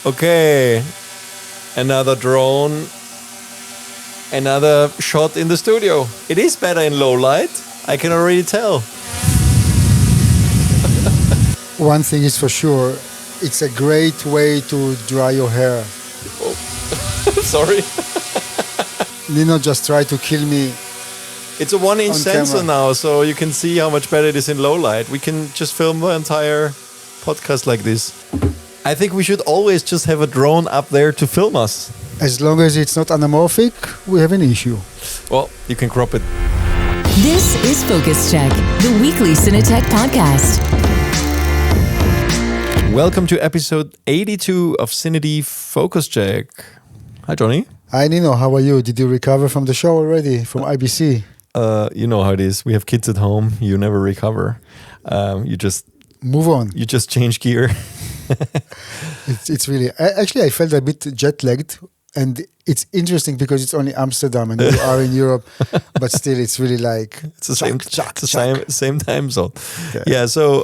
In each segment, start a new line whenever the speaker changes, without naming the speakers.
Okay, another drone, another shot in the studio. It is better in low light, I can already tell.
One thing is for sure, it's a great way to dry your hair.
Oh. Sorry.
Nino just tried to kill me.
It's a 1-inch sensor
camera.
now, so you can see how much better it is in low light. We can just film the entire podcast like this. I think we should always just have a drone up there to film us.
As long as it's not anamorphic, we have an issue.
Well, you can crop it.
This is Focus Check, the weekly CineTech podcast.
Welcome to episode 82 of CineD Focus Check. Hi, Johnny.
Hi, Nino. How are you? Did you recover from the show already, from IBC?
You know how it is. We have kids at home. You never recover. You just
move on.
You just change gear.
It's really... Actually, I felt a bit jet-lagged. And it's interesting because it's only Amsterdam and you are in Europe. But still, it's really like...
It's the same time zone.
Okay.
Yeah, so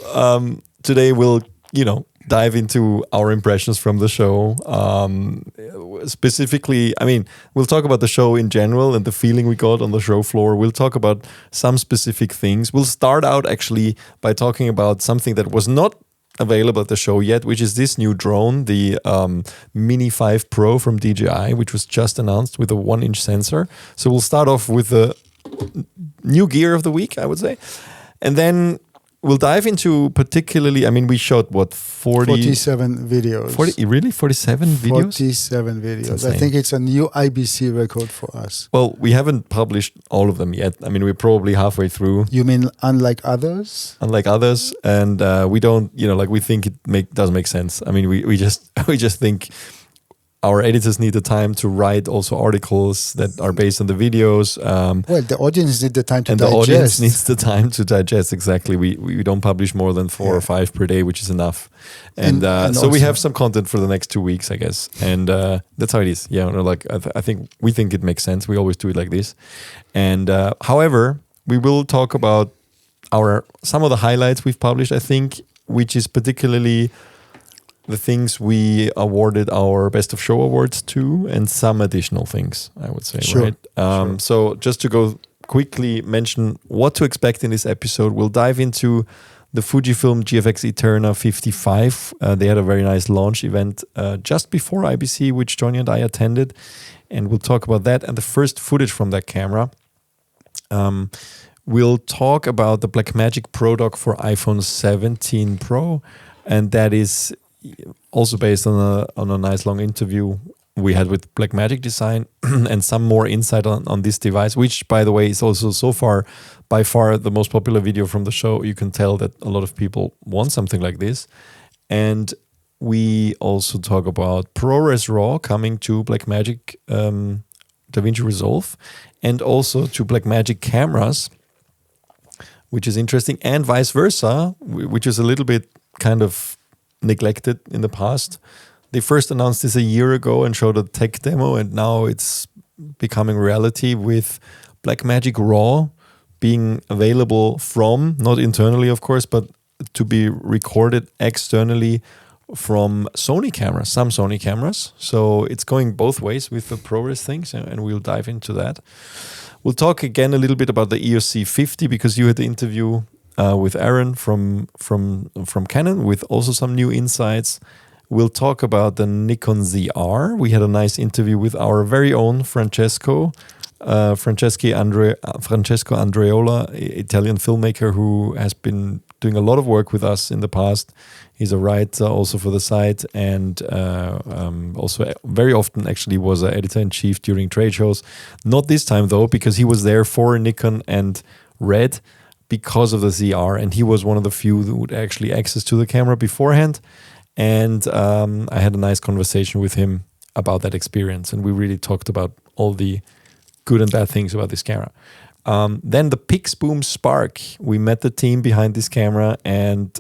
today we'll, dive into our impressions from the show. Specifically, we'll talk about the show in general and the feeling we got on the show floor. We'll talk about some specific things. We'll start out actually by talking about something that was not available at the show yet, which is this new drone, the Mini 5 Pro from DJI, which was just announced with a 1-inch sensor. So we'll start off with the new gear of the week, I would say. And then we'll dive into particularly, we shot
47 videos.
40, really? 47 videos?
47 videos. I think it's a new IBC record for us.
Well, we haven't published all of them yet. We're probably halfway through.
You mean unlike others?
Unlike others. And we don't, we think it doesn't make sense. We just think our editors need the time to write also articles that are based on the videos.
Well, the audience needs the time to digest.
And the audience needs the time to digest, exactly. We don't publish more than 4 or 5 per day, which is enough. And so we have some content for the next 2 weeks, I guess. And that's how it is. Yeah, we think it makes sense. We always do it like this. And however, we will talk about some of the highlights we've published, I think, which is particularly the things we awarded our Best of Show awards to, and some additional things, I would say,
sure.
right?
Sure.
So just to go quickly mention what to expect in this episode, we'll dive into the FUJIFILM GFX ETERNA 55. They had a very nice launch event just before IBC, which Johnny and I attended, and we'll talk about that and the first footage from that camera. We'll talk about the Blackmagic ProDock for iPhone 17 Pro, and that is also based on a nice long interview we had with Blackmagic Design and some more insight on this device, which, by the way, is also so far by far the most popular video from the show. You can tell that a lot of people want something like this. And we also talk about ProRes RAW coming to Blackmagic DaVinci Resolve and also to Blackmagic cameras, which is interesting, and vice versa, which is a little bit kind of neglected in the past. They first announced this a year ago and showed a tech demo, and now it's becoming reality with Blackmagic RAW being available from, not internally of course, but to be recorded externally from Sony cameras, some Sony cameras. So it's going both ways with the ProRes things, and we'll dive into that. We'll talk again a little bit about the EOS C50 because you had the interview with Aaron from Canon with also some new insights. We'll talk about the Nikon ZR. We had a nice interview with our very own Francesco Andreola, Italian filmmaker who has been doing a lot of work with us in the past. He's a writer also for the site, and also very often actually was an editor-in-chief during trade shows. Not this time though, because he was there for Nikon and Red because of the ZR, and he was one of the few who would actually access to the camera beforehand. And I had a nice conversation with him about that experience, and we really talked about all the good and bad things about this camera. Then the Pixboom Spark. We met the team behind this camera, and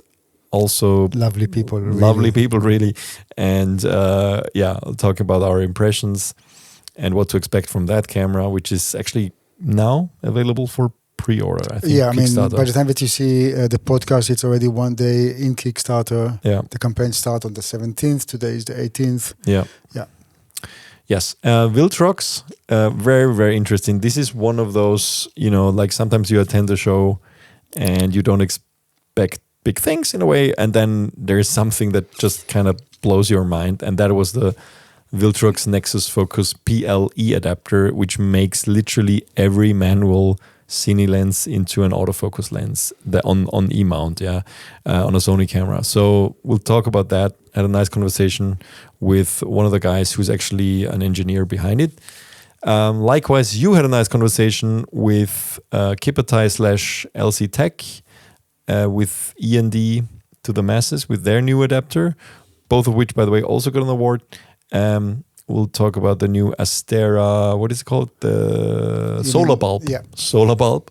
also
lovely people,
really. And I'll talk about our impressions and what to expect from that camera, which is actually now available for pre-order. I think.
Yeah, I mean,
Kickstarter.
by the time that you see the podcast, it's already one day in Kickstarter.
Yeah.
The campaign starts on the 17th. Today is the 18th.
Yeah.
Yeah.
Yes. Viltrox, very, very interesting. This is one of those, like sometimes you attend a show and you don't expect big things in a way, and then there's something that just kind of blows your mind, and that was the Viltrox NexusFocus PLE adapter, which makes literally every manual cine lens into an autofocus lens on E-mount, on a Sony camera. So we'll talk about that. Had a nice conversation with one of the guys who's actually an engineer behind it. Likewise, you had a nice conversation with KipperTie / LC-Tec with END to the masses with their new adapter, both of which, by the way, also got an award. We'll talk about the new Astera, what is it called? The SolaBulb.
Yeah.
SolaBulb.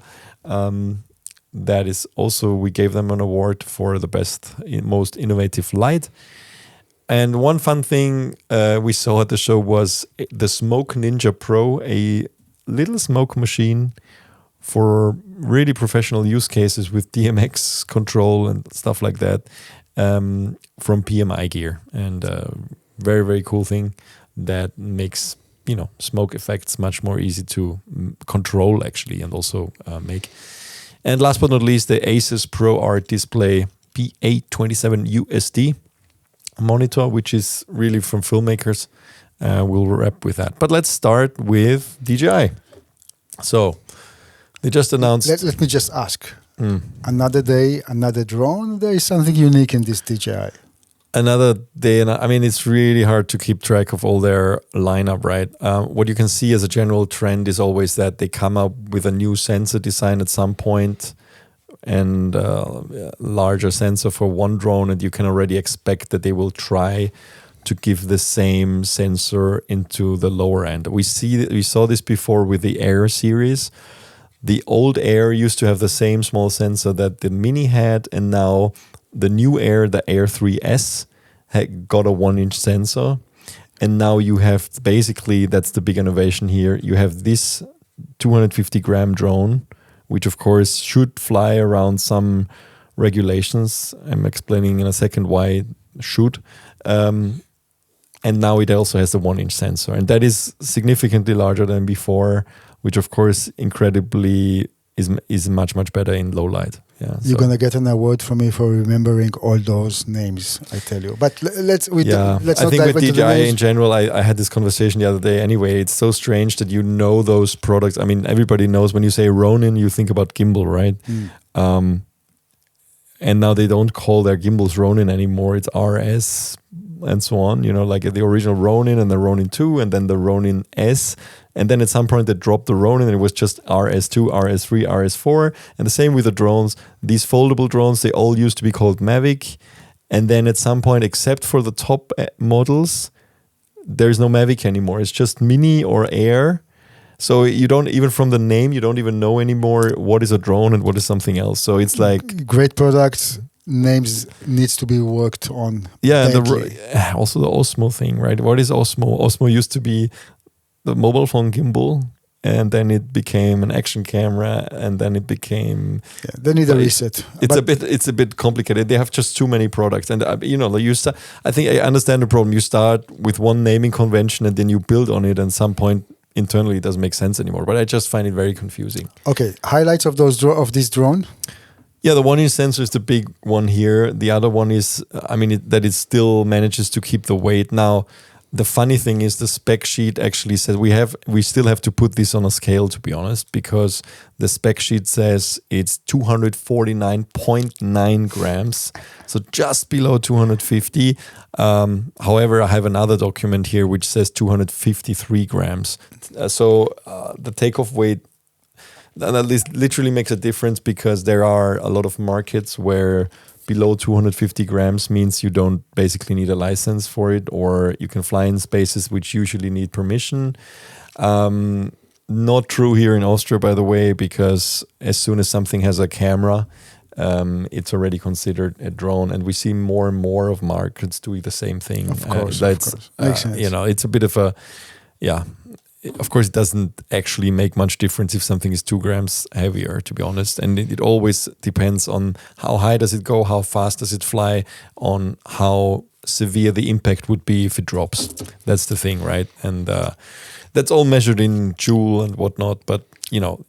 That is also, we gave them an award for the best, most innovative light. And one fun thing we saw at the show was the SmokeNinja Pro, a little smoke machine for really professional use cases with DMX control and stuff like that, from PMI Gear. And very, very cool thing that makes, smoke effects much more easy to control actually, and also make. And last but not least, the ASUS ProArt Display P827 USD monitor, which is really from Filmmakers. We'll wrap with that. But let's start with DJI. So they just announced...
Let me just ask. Another day, another drone. There is something unique in this DJI.
Another day, and I mean, it's really hard to keep track of all their lineup, right? What you can see as a general trend is always that they come up with a new sensor design at some point, and larger sensor for one drone, and you can already expect that they will try to give the same sensor into the lower end. We saw this before with the Air series. The old Air used to have the same small sensor that the Mini had, and now the new Air, the Air 3S, had got a 1-inch sensor. And now you have, basically, that's the big innovation here. You have this 250-gram drone, which of course should fly around some regulations. I'm explaining in a second why it should. And now it also has the 1-inch sensor. And that is significantly larger than before, which of course incredibly is much, much better in low light. Yeah,
You're going to get an award from me for remembering all those names, I tell you. But let's
I think with DJI in general, I had this conversation the other day anyway. It's so strange that you know those products. I mean, everybody knows when you say Ronin, you think about gimbal, right? And now they don't call their gimbals Ronin anymore. It's RS and so on, like the original Ronin and the Ronin 2 and then the Ronin S. And then at some point they dropped the Ronin and it was just RS2, RS3, RS4. And the same with the drones. These foldable drones, they all used to be called Mavic. And then at some point, except for the top models, there's no Mavic anymore. It's just Mini or Air. So you don't, even from the name, you don't even know anymore what is a drone and what is something else. So it's like...
Great products. Names needs to be worked on.
Yeah, and also the Osmo thing, right? What is Osmo? Osmo used to be the mobile phone gimbal, and then it became an action camera, and then it became...
Yeah, they need a reset.
It's a bit complicated. They have just too many products, and I think I understand the problem. You start with one naming convention, and then you build on it, and at some point internally it doesn't make sense anymore. But I just find it very confusing.
Okay, highlights of this drone.
Yeah, the 1-inch sensor is the big one here. The other one is, that it still manages to keep the weight. Now, the funny thing is the spec sheet actually says we still have to put this on a scale, to be honest, because the spec sheet says it's 249.9 grams, so just below 250. However, I have another document here which says 253 grams. The takeoff weight, and at least literally makes a difference, because there are a lot of markets where below 250 grams means you don't basically need a license for it, or you can fly in spaces which usually need permission. Not true here in Austria, by the way, because as soon as something has a camera, it's already considered a drone, and we see more and more of markets doing the same thing.
Of course.
Makes sense. It's a bit of a, of course, it doesn't actually make much difference if something is 2 grams heavier, to be honest. And it always depends on how high does it go, how fast does it fly, on how severe the impact would be if it drops. That's the thing, right? And that's all measured in joule and whatnot. But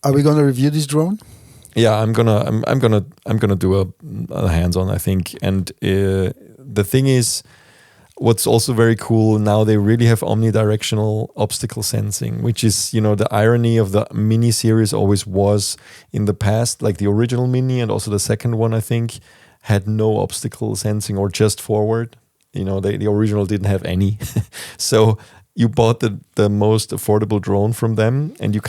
Are we gonna review this drone?
yeah, I'm gonna do a hands-on, I think. And the thing is, what's also very cool now, they really have omnidirectional obstacle sensing, which is, the irony of the Mini series always was in the past, like the original Mini and also the second one, I think, had no obstacle sensing or just forward. The original didn't have any. So you bought the most affordable drone from them, and you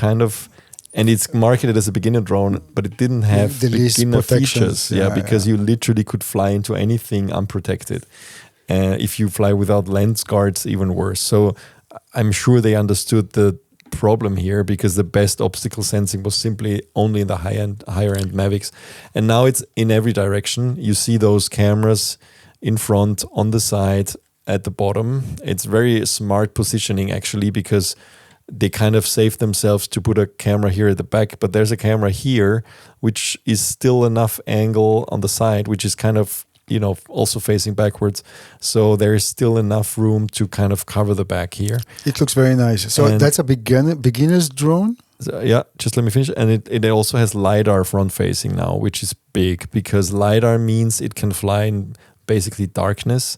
and it's marketed as a beginner drone, but it didn't have
the least
beginner
protections.
features. Because you literally could fly into anything unprotected. If you fly without lens guards, even worse. So I'm sure they understood the problem here, because the best obstacle sensing was simply only in the higher end Mavics. And now it's in every direction. You see those cameras in front, on the side, at the bottom. It's very smart positioning, actually, because they kind of saved themselves to put a camera here at the back, but there's a camera here, which is still enough angle on the side, which is kind of, also facing backwards. So there is still enough room to kind of cover the back here.
It looks very nice. So that's a beginner's drone?
So, yeah, just let me finish. And it also has LiDAR front facing now, which is big, because LiDAR means it can fly in basically darkness.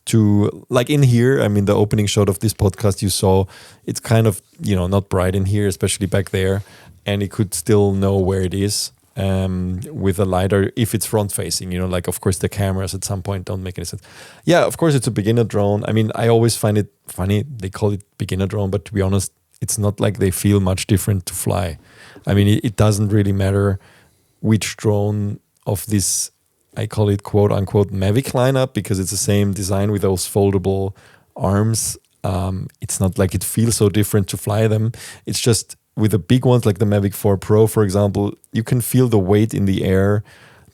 To like in here, I mean, the opening shot of this podcast you saw, it's kind of, not bright in here, especially back there, and it could still know where it is with a LiDAR if it's front facing, like, of course, the cameras at some point don't make any sense. Yeah, of course, it's a beginner drone. I mean, I always find it funny, they call it beginner drone, but to be honest, it's not like they feel much different to fly. I mean, it doesn't really matter which drone of this, I call it quote unquote Mavic lineup, because it's the same design with those foldable arms. It's not like it feels so different to fly them. It's just with the big ones like the Mavic 4 Pro, for example, you can feel the weight in the air,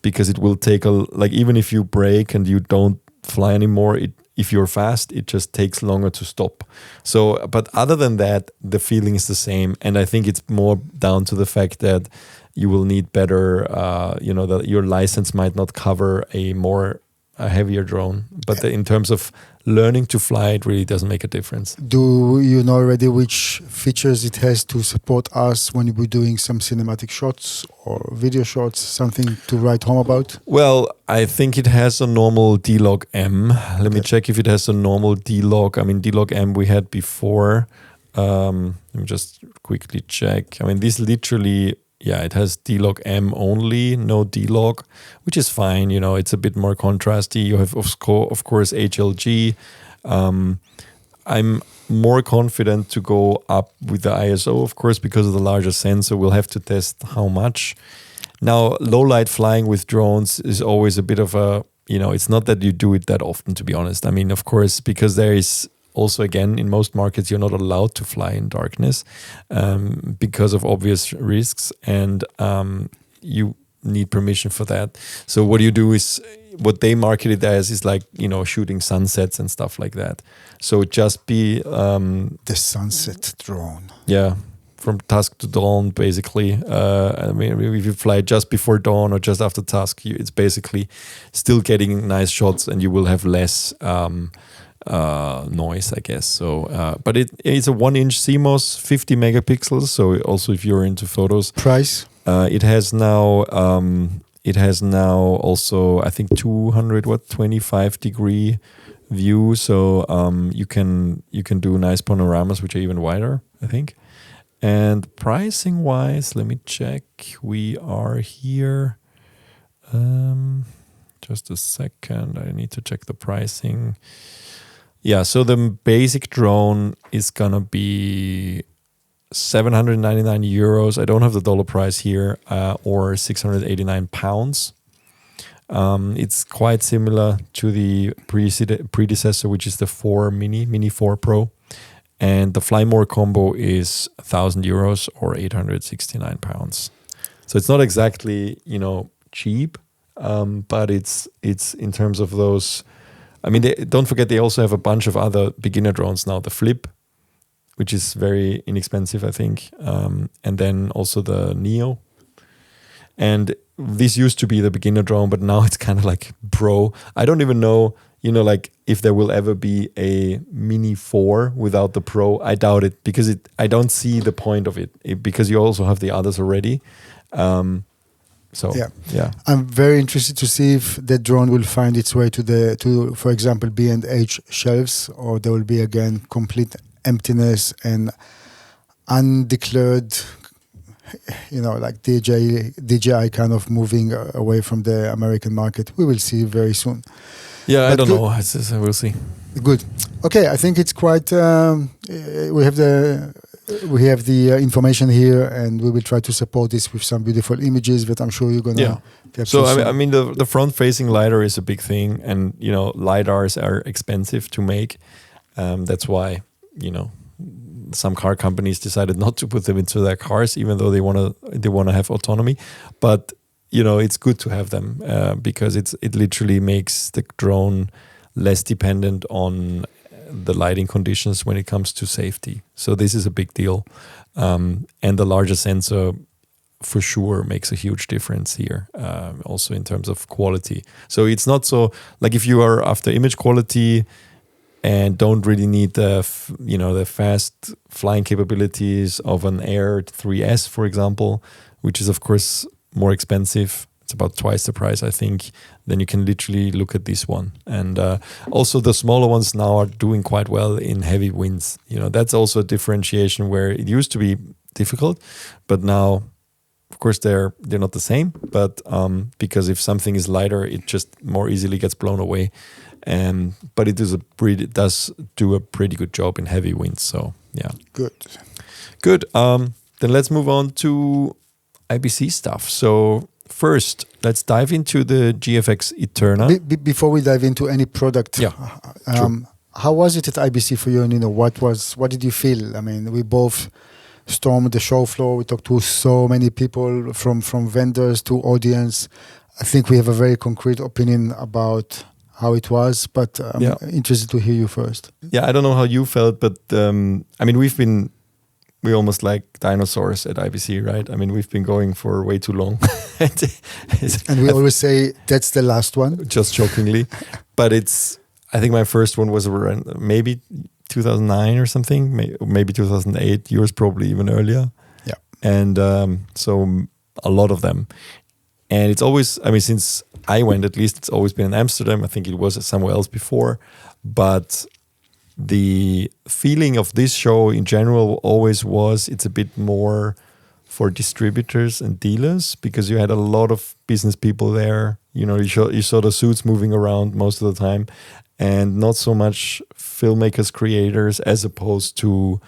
because it will take even if you brake and you don't fly anymore, if you're fast, it just takes longer to stop. So, but other than that, the feeling is the same. And I think it's more down to the fact that you will need better, that your license might not cover a heavier drone. But in terms of learning to fly, it really doesn't make a difference.
Do you know already which features it has to support us when we're doing some cinematic shots or video shots, something to write home about?
Well, I think it has a normal D-Log M. Let me check if it has a normal D-Log. I mean, D-Log M we had before. Let me just quickly check. I mean, this literally... Yeah, it has D-Log M only, no D-Log, which is fine. It's a bit more contrasty. You have, of course, HLG. I'm more confident to go up with the ISO, of course, because of the larger sensor. We'll have to test how much. Now, low light flying with drones is always a bit of a, it's not that you do it that often, to be honest. I mean, of course, because there is... Also, again, in most markets, you're not allowed to fly in darkness because of obvious risks, and you need permission for that. So what you do is, what they market it as is like, shooting sunsets and stuff like that. So just be...
the sunset drone.
Yeah, from dusk to dawn, basically. I mean, if you fly just before dawn or just after dusk, it's basically still getting nice shots, and you will have less... noise, I guess. So, but it's a 1-inch CMOS, 50 megapixels. So also, if you're into photos,
price.
It has now also, I think 25 degree view. So you can do nice panoramas, which are even wider, I think. And pricing wise, let me check. We are here. Just a second. I need to check the pricing. Yeah, so the basic drone is gonna be 799 euros. I don't have the dollar price here, or 689 pounds. It's quite similar to the predecessor, which is the 4 Mini 4 Pro. And the Fly More combo is 1,000 euros or 869 pounds. So it's not exactly, cheap, but it's in terms of those... I mean, don't forget, they also have a bunch of other beginner drones now. The Flip, which is very inexpensive, I think. And then also the Neo. And this used to be the beginner drone, but now it's kind of like Pro. I don't even know, like if there will ever be a Mini 4 without the Pro. I doubt it, because I don't see the point of it, because you also have the others already. Yeah.
I'm very interested to see if the drone will find its way to for example, B&H shelves, or there will be again complete emptiness and undeclared, like DJI kind of moving away from the American market. We will see very soon.
Yeah,
But
I don't
good.
know. We'll see.
Good. Okay, I think it's quite. We have the information here, and we will try to support this with some beautiful images that I'm sure you're gonna capture.
So
soon.
I mean, the front-facing lidar is a big thing, and lidars are expensive to make. That's why some car companies decided not to put them into their cars, even though they want to have autonomy. But it's good to have them because it literally makes the drone less dependent on the lighting conditions when it comes to safety. So this is a big deal, and the larger sensor for sure makes a huge difference here, also in terms of quality. So it's not so like if you are after image quality and don't really need the fast flying capabilities of an Air 3S, for example, which is of course more expensive. It's about twice the price, I think. Then you can literally look at this one. And also the smaller ones now are doing quite well in heavy winds. That's also a differentiation where it used to be difficult, but now, of course, they're not the same. But because if something is lighter, it just more easily gets blown away. But it does do a pretty good job in heavy winds. So yeah, good. Then let's move on to IBC stuff. So first, let's dive into the GFX ETERNA.
Before we dive into any product, how was it at IBC for you? And what did you feel? I mean, we both stormed the show floor. We talked to so many people, from vendors to audience. I think we have a very concrete opinion about how it was, but I'm interested to hear you first.
Yeah, I don't know how you felt, but I mean, we're almost like dinosaurs at IBC, right? I mean, we've been going for way too long.
And we always say, that's the last one.
Just jokingly. But I think my first one was around maybe 2009 or something, maybe 2008. Yours probably even earlier.
Yeah.
And so a lot of them. And it's always, I mean, since I went, at least it's always been in Amsterdam. I think it was somewhere else before. But the feeling of this show in general always was it's a bit more for distributors and dealers, because you had a lot of business people there. You saw the suits moving around most of the time, and not so much filmmakers, creators, as opposed to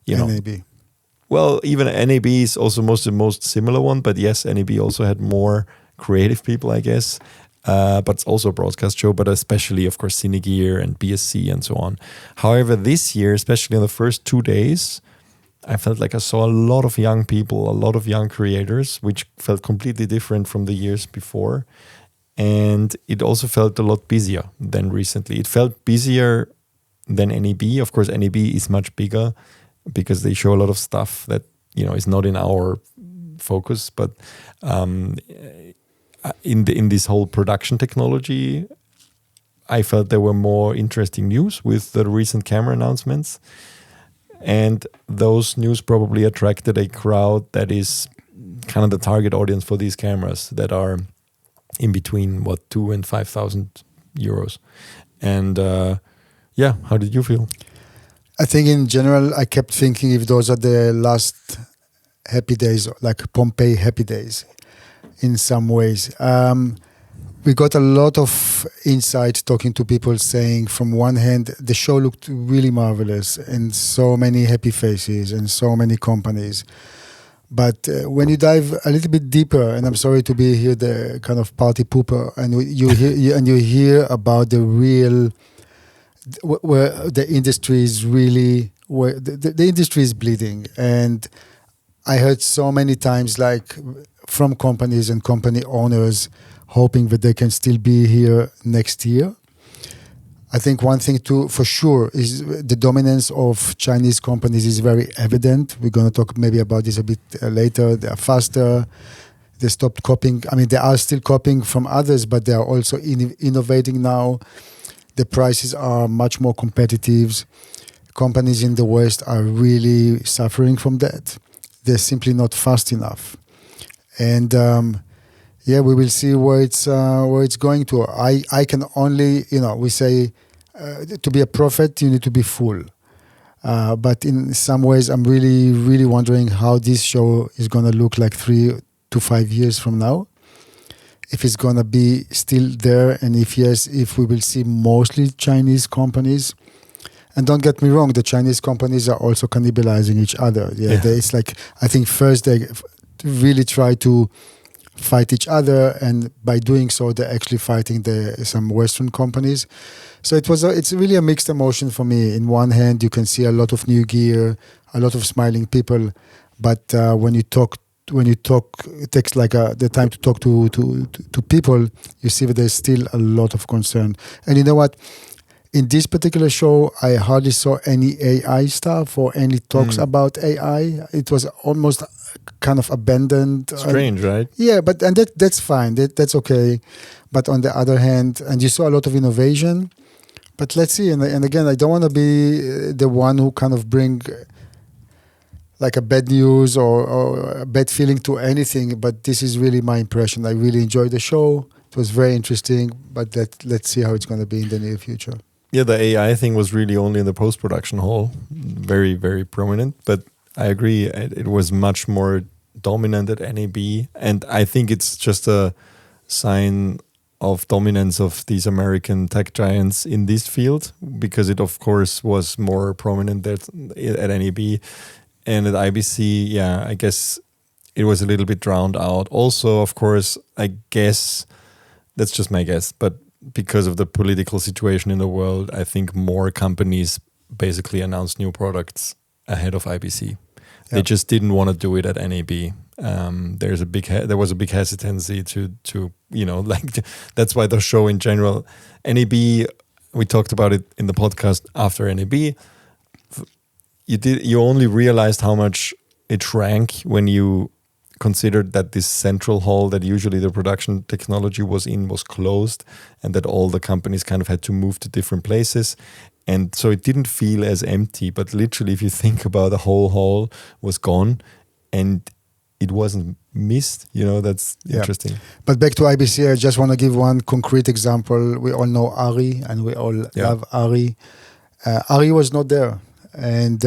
NAB.
Well, even NAB is also the most similar one, but yes, NAB also had more creative people, I guess. But it's also a broadcast show, but especially, of course, CineGear and BSC and so on. However, this year, especially in the first 2 days, I felt like I saw a lot of young people, a lot of young creators, which felt completely different from the years before. And it also felt a lot busier than recently. It felt busier than NAB. Of course, NAB is much bigger because they show a lot of stuff that, is not in our focus. But in this whole production technology, I felt there were more interesting news with the recent camera announcements. And those news probably attracted a crowd that is kind of the target audience for these cameras that are in between, 2,000 and 5,000 euros. And how did you feel?
I think in general, I kept thinking if those are the last happy days, like Pompeii happy days in some ways. We got a lot of insight talking to people saying, from one hand, the show looked really marvelous and so many happy faces and so many companies. But when you dive a little bit deeper, and I'm sorry to be here the kind of party pooper, and you hear about the real, where the industry is really, where the industry is bleeding. And I heard so many times, like from companies and company owners, hoping that they can still be here next year. I think one thing for sure is the dominance of Chinese companies is very evident. We're going to talk maybe about this a bit later. They are faster. They stopped copying. I mean, they are still copying from others, but they are also innovating now. The prices are much more competitive. Companies in the West are really suffering from that. They're simply not fast enough. And we will see where it's going to. I can only, we say, to be a prophet, you need to be full. But in some ways, I'm really, really wondering how this show is going to look like 3 to 5 years from now. If it's going to be still there, and if yes, if we will see mostly Chinese companies. And don't get me wrong, the Chinese companies are also cannibalizing each other. It's like, I think first they really try to fight each other, and by doing so, they're actually fighting some Western companies. So it's really a mixed emotion for me. In one hand, you can see a lot of new gear, a lot of smiling people, but when you talk, it takes like the time to talk to people, you see that there's still a lot of concern. And you know what? In this particular show, I hardly saw any AI stuff or any talks about AI. It was almost kind of abandoned.
Strange, right?
Yeah, and that's fine. That's okay. But on the other hand, and you saw a lot of innovation. But let's see. And again, I don't want to be the one who kind of bring like a bad news or a bad feeling to anything. But this is really my impression. I really enjoyed the show. It was very interesting. But let's see how it's going to be in the near future.
Yeah, the AI thing was really only in the post-production hall. Very, very prominent. But I agree, it was much more dominant at NAB. And I think it's just a sign of dominance of these American tech giants in this field, because it, of course, was more prominent at NAB. And at IBC, I guess it was a little bit drowned out. Also, of course, I guess, that's just my guess, but because of the political situation in the world, I think more companies basically announced new products ahead of IBC. They just didn't want to do it at NAB. There was a big hesitancy to like that's why the show in general, NAB, we talked about it in the podcast after NAB. You only realized how much it shrank when you considered that this central hall that usually the production technology was in was closed, and that all the companies kind of had to move to different places. And so it didn't feel as empty, but literally if you think about the whole hall was gone and it wasn't missed, that's interesting.
But back to IBC, I just want to give one concrete example. We all know Ari and we all love Ari. Ari was not there. And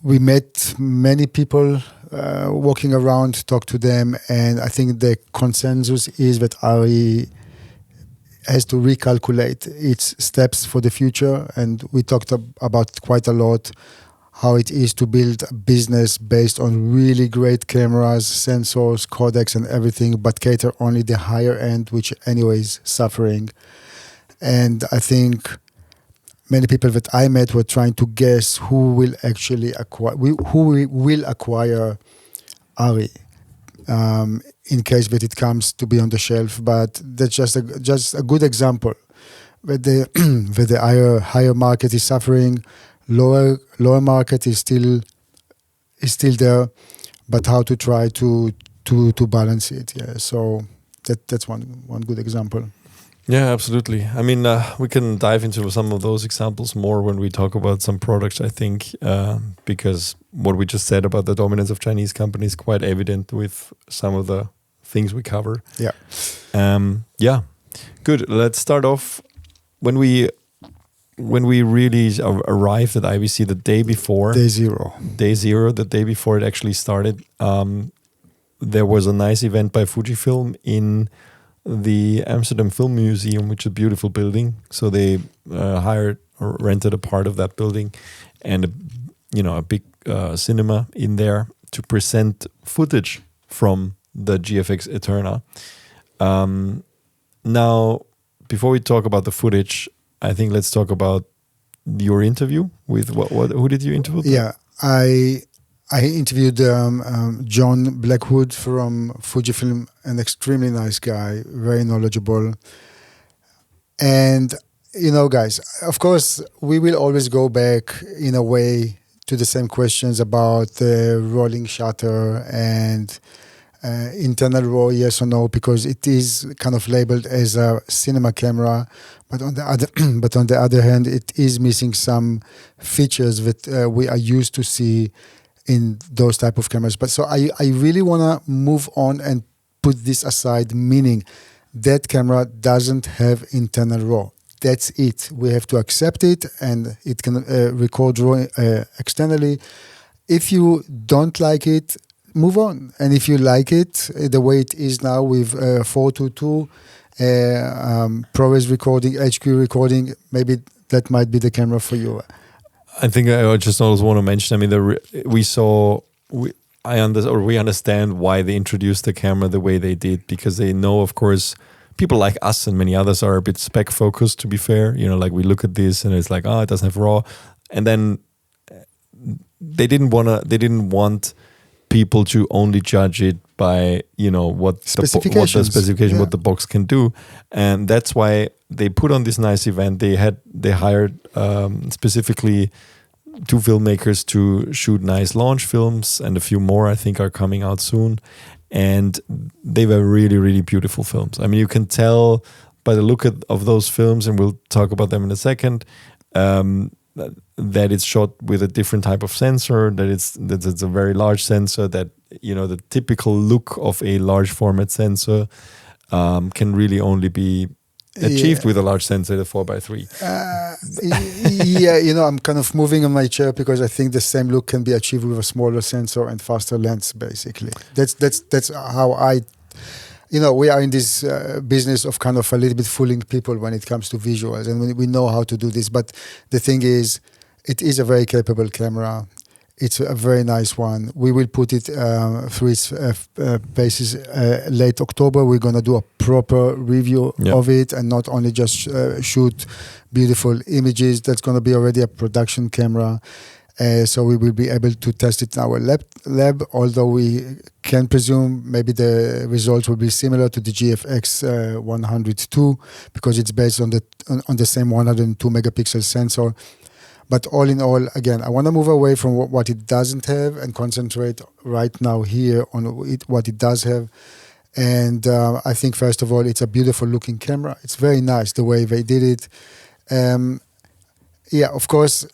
we met many people walking around, talked to them, and I think the consensus is that Ari has to recalculate its steps for the future. And we talked about quite a lot how it is to build a business based on really great cameras, sensors, codecs and everything, but cater only the higher end, which anyway is suffering. And I think many people that I met were trying to guess who will actually acquire Ari. In case that it comes to be on the shelf, but that's just a good example. That the higher market is suffering, lower market is still there, but how to try to balance it? Yeah, so that's one good example.
Yeah, absolutely. I mean, we can dive into some of those examples more when we talk about some products, I think, because what we just said about the dominance of Chinese companies is quite evident with some of the things we cover.
Yeah.
Good. Let's start off when we really arrived at IBC the day before.
Day zero,
the day before it actually started. There was a nice event by FUJIFILM in the Amsterdam Film Museum, which is a beautiful building. So they hired or rented a part of that building and a big cinema in there to present footage from the GFX ETERNA. Now, before we talk about the footage, I think let's talk about your interview with who did you interview?
Yeah, I interviewed John Blackwood from FUJIFILM, an extremely nice guy, very knowledgeable. And guys, of course, we will always go back in a way to the same questions about the rolling shutter and internal RAW, yes or no, because it is kind of labeled as a cinema camera, but on the other hand, it is missing some features that we are used to see in those type of cameras. But so I really want to move on and put this aside, meaning that camera doesn't have internal RAW. That's it. We have to accept it, and it can record RAW externally. If you don't like it, move on. And if you like it the way it is now with 422, ProRes recording, HQ recording, maybe that might be the camera for you.
I think I just also want to mention, I mean, we understand why they introduced the camera the way they did, because they know, of course, people like us and many others are a bit spec focused, to be fair. Like we look at this and it's like, it doesn't have RAW. And then they didn't want people to only judge it by, what the specification, what the box can do. And that's why they put on this nice event. They hired specifically 2 filmmakers to shoot nice launch films, and a few more I think are coming out soon. And they were really, really beautiful films. I mean, you can tell by the look of those films, and we'll talk about them in a second, that it's shot with a different type of sensor, that it's a very large sensor, that, the typical look of a large format sensor can really only be achieved with a large sensor, the 4x3.
I'm kind of moving on my chair because I think the same look can be achieved with a smaller sensor and faster lens, basically. That's how we are in this business of kind of a little bit fooling people when it comes to visuals, and we know how to do this. But the thing is, it is a very capable camera. It's a very nice one. We will put it through its paces late October. We're going to do a proper review of it, and not only just shoot beautiful images. That's going to be already a production camera. So we will be able to test it in our lab, although we can presume maybe the results will be similar to the GFX 102, because it's based on the same 102 megapixel sensor. But all in all, again, I want to move away from what it doesn't have and concentrate right now here on what it does have. And I think, first of all, it's a beautiful looking camera. It's very nice the way they did it. Of course,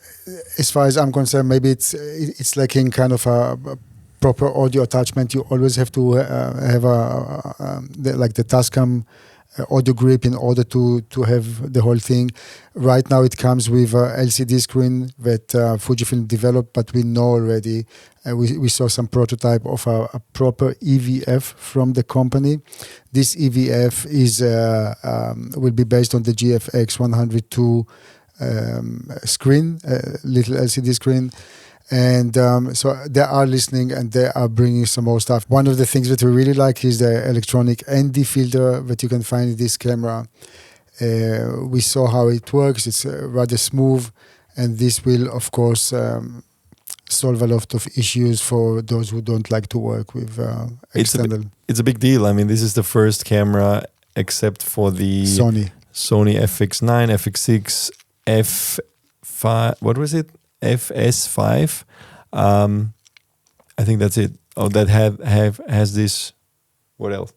as far as I'm concerned, maybe it's lacking kind of a proper audio attachment. You always have to have the Tascam audio grip in order to have the whole thing. Right now it comes with a LCD screen that Fujifilm developed, but we know already, we saw some prototype of a proper EVF from the company. This EVF will be based on the GFX 102 screen, little LCD screen. And so they are listening, and they are bringing some more stuff. One of the things that we really like is the electronic ND filter that you can find in this camera. We saw how it works. It's rather smooth, and this will, of course, solve a lot of issues for those who don't like to work with external.
It's a big deal. I mean, this is the first camera, except for the Sony FX9, FX6, F5. What was it? FS5. I think that's it. Oh, that has this. What else?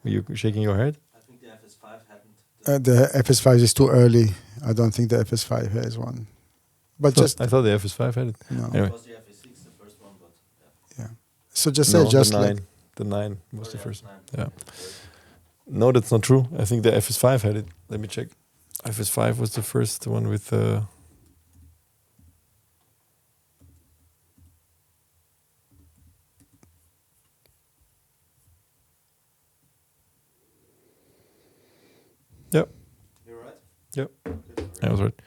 Are you shaking your head?
I think the FS5 hadn't.
The FS5 is too early. I don't think the FS5 has one. But
I thought the FS5 had it.
No.
Anyway.
It was the FS6, the first one, but
yeah. So just say just
the 9. The 9 was the first. 9. Yeah. No, that's not true. I think the FS5 had it. Let me check. FS5 was the first one with Yep.
You're right?
Yep. I was right.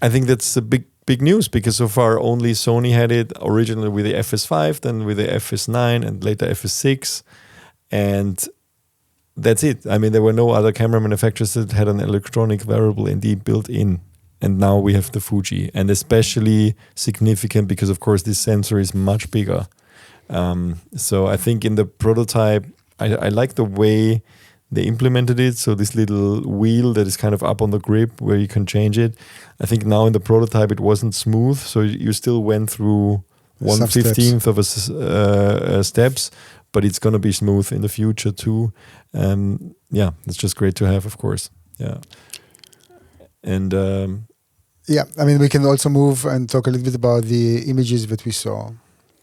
I think that's a big news, because so far only Sony had it originally with the FS5, then with the FS9, and later FS6. And that's it. I mean, there were no other camera manufacturers that had an electronic variable ND built in. And now we have the Fuji. And especially significant because, of course, this sensor is much bigger. So I think in the prototype, I like the way they implemented it. So this little wheel that is kind of up on the grip where you can change it. I think now in the prototype it wasn't smooth, so you still went through 1/15 of steps, but it's going to be smooth in the future too. Yeah, it's just great to have, of course. Yeah. And
yeah, I mean, we can also move and talk a little bit about the images that we saw.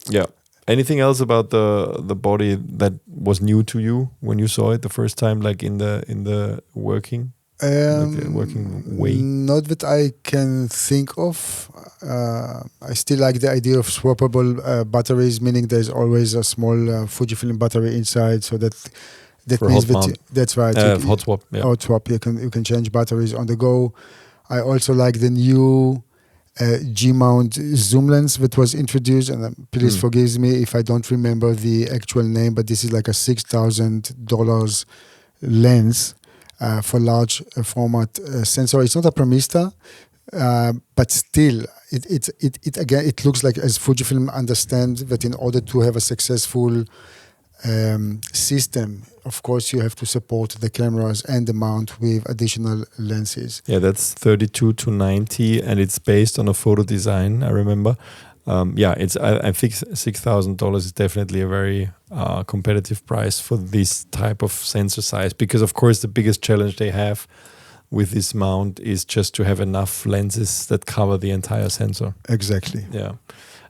Yeah. Anything else about the body that was new to you when you saw it the first time, like in the working? Working way?
Not that I can think of. I still like the idea of swappable batteries, meaning there's always a small Fujifilm battery inside, so that
for
means
hot
that that's right.
Hot swap. Yeah.
Hot swap. You can change batteries on the go. I also like the new G-mount zoom lens that was introduced, and please forgive me if I don't remember the actual name, but this is like a $6,000 lens for large format sensor. It's not a Premista, but still, it again, it looks like, as Fujifilm understands that in order to have a successful system, of course, you have to support the cameras and the mount with additional lenses.
Yeah, that's 32 to 90, and it's based on a photo design, I remember. Yeah, it's I think $6,000 is definitely a very competitive price for this type of sensor size, because of course the biggest challenge they have with this mount is just to have enough lenses that cover the entire sensor.
Exactly.
Yeah.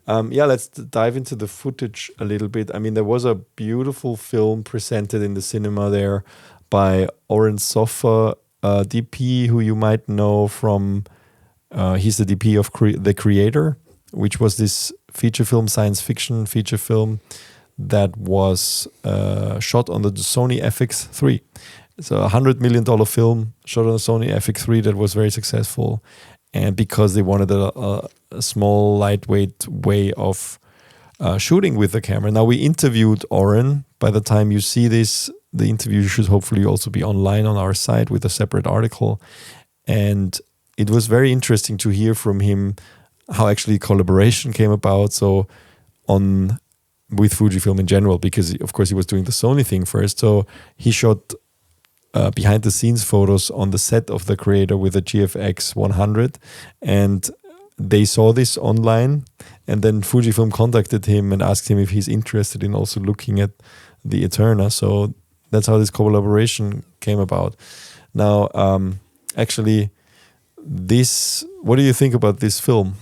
Yeah, let's dive into the footage a little bit. I mean, there was a beautiful film presented in the cinema there by Oren Sofer, DP, who you might know from, he's the DP of The Creator, which was this feature film, science fiction feature film that was shot on the Sony FX3. It's a $100 million film shot on a Sony FX3 that was very successful. And because they wanted a small, lightweight way of shooting with the camera. Now, we interviewed Oren. By the time you see this, the interview should hopefully also be online on our site with a separate article. And it was very interesting to hear from him how actually collaboration came about. So with Fujifilm in general, because of course he was doing the Sony thing first. So he shot behind the scenes photos on the set of The Creator with a GFX 100, and they saw this online, and then Fujifilm contacted him and asked him if he's interested in also looking at the ETERNA. So that's how this collaboration came about. Now, actually, what do you think about this film?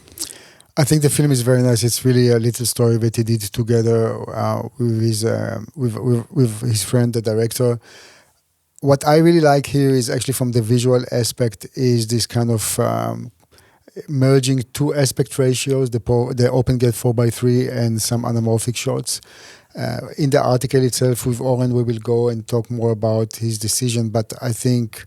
I think the film is very nice. It's really a little story that he did together with his friend, the director. What I really like here is actually, from the visual aspect, is this kind of merging two aspect ratios, the open gate 4:3 and some anamorphic shots. In the article itself with Oren, we will go and talk more about his decision, but I think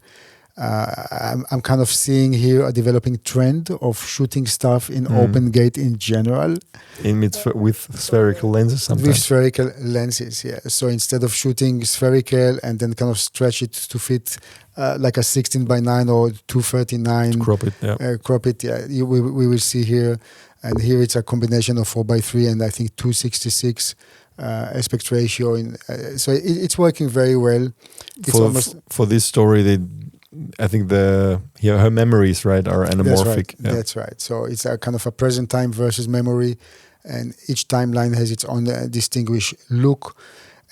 I'm kind of seeing here a developing trend of shooting stuff in open gate in general.
With spherical lenses sometimes.
With spherical lenses, yeah. So instead of shooting spherical and then kind of stretch it to fit like a 16:9 or 239.
Crop it, yeah.
Crop it, yeah. We will see here. And here it's a combination of 4:3 and I think 266 aspect ratio. So it's working very well. It's
for this story, I think her memories, right, are anamorphic.
That's right. So it's a kind of a present time versus memory, and each timeline has its own distinguished look.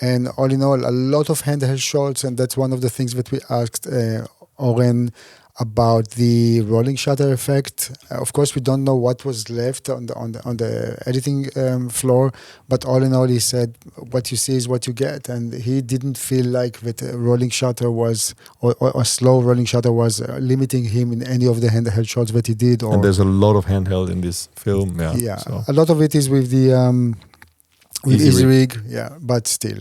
And all in all, a lot of handheld shots, and that's one of the things that we asked Oren about, the rolling shutter effect. Of course, we don't know what was left on the editing floor, but all in all, he said, what you see is what you get, and he didn't feel like that rolling shutter was, or a slow rolling shutter was limiting him in any of the handheld shots that he did.
And there's a lot of handheld in this film, yeah.
Yeah,
so.
A lot of it is with the Easy Rig, yeah, but still.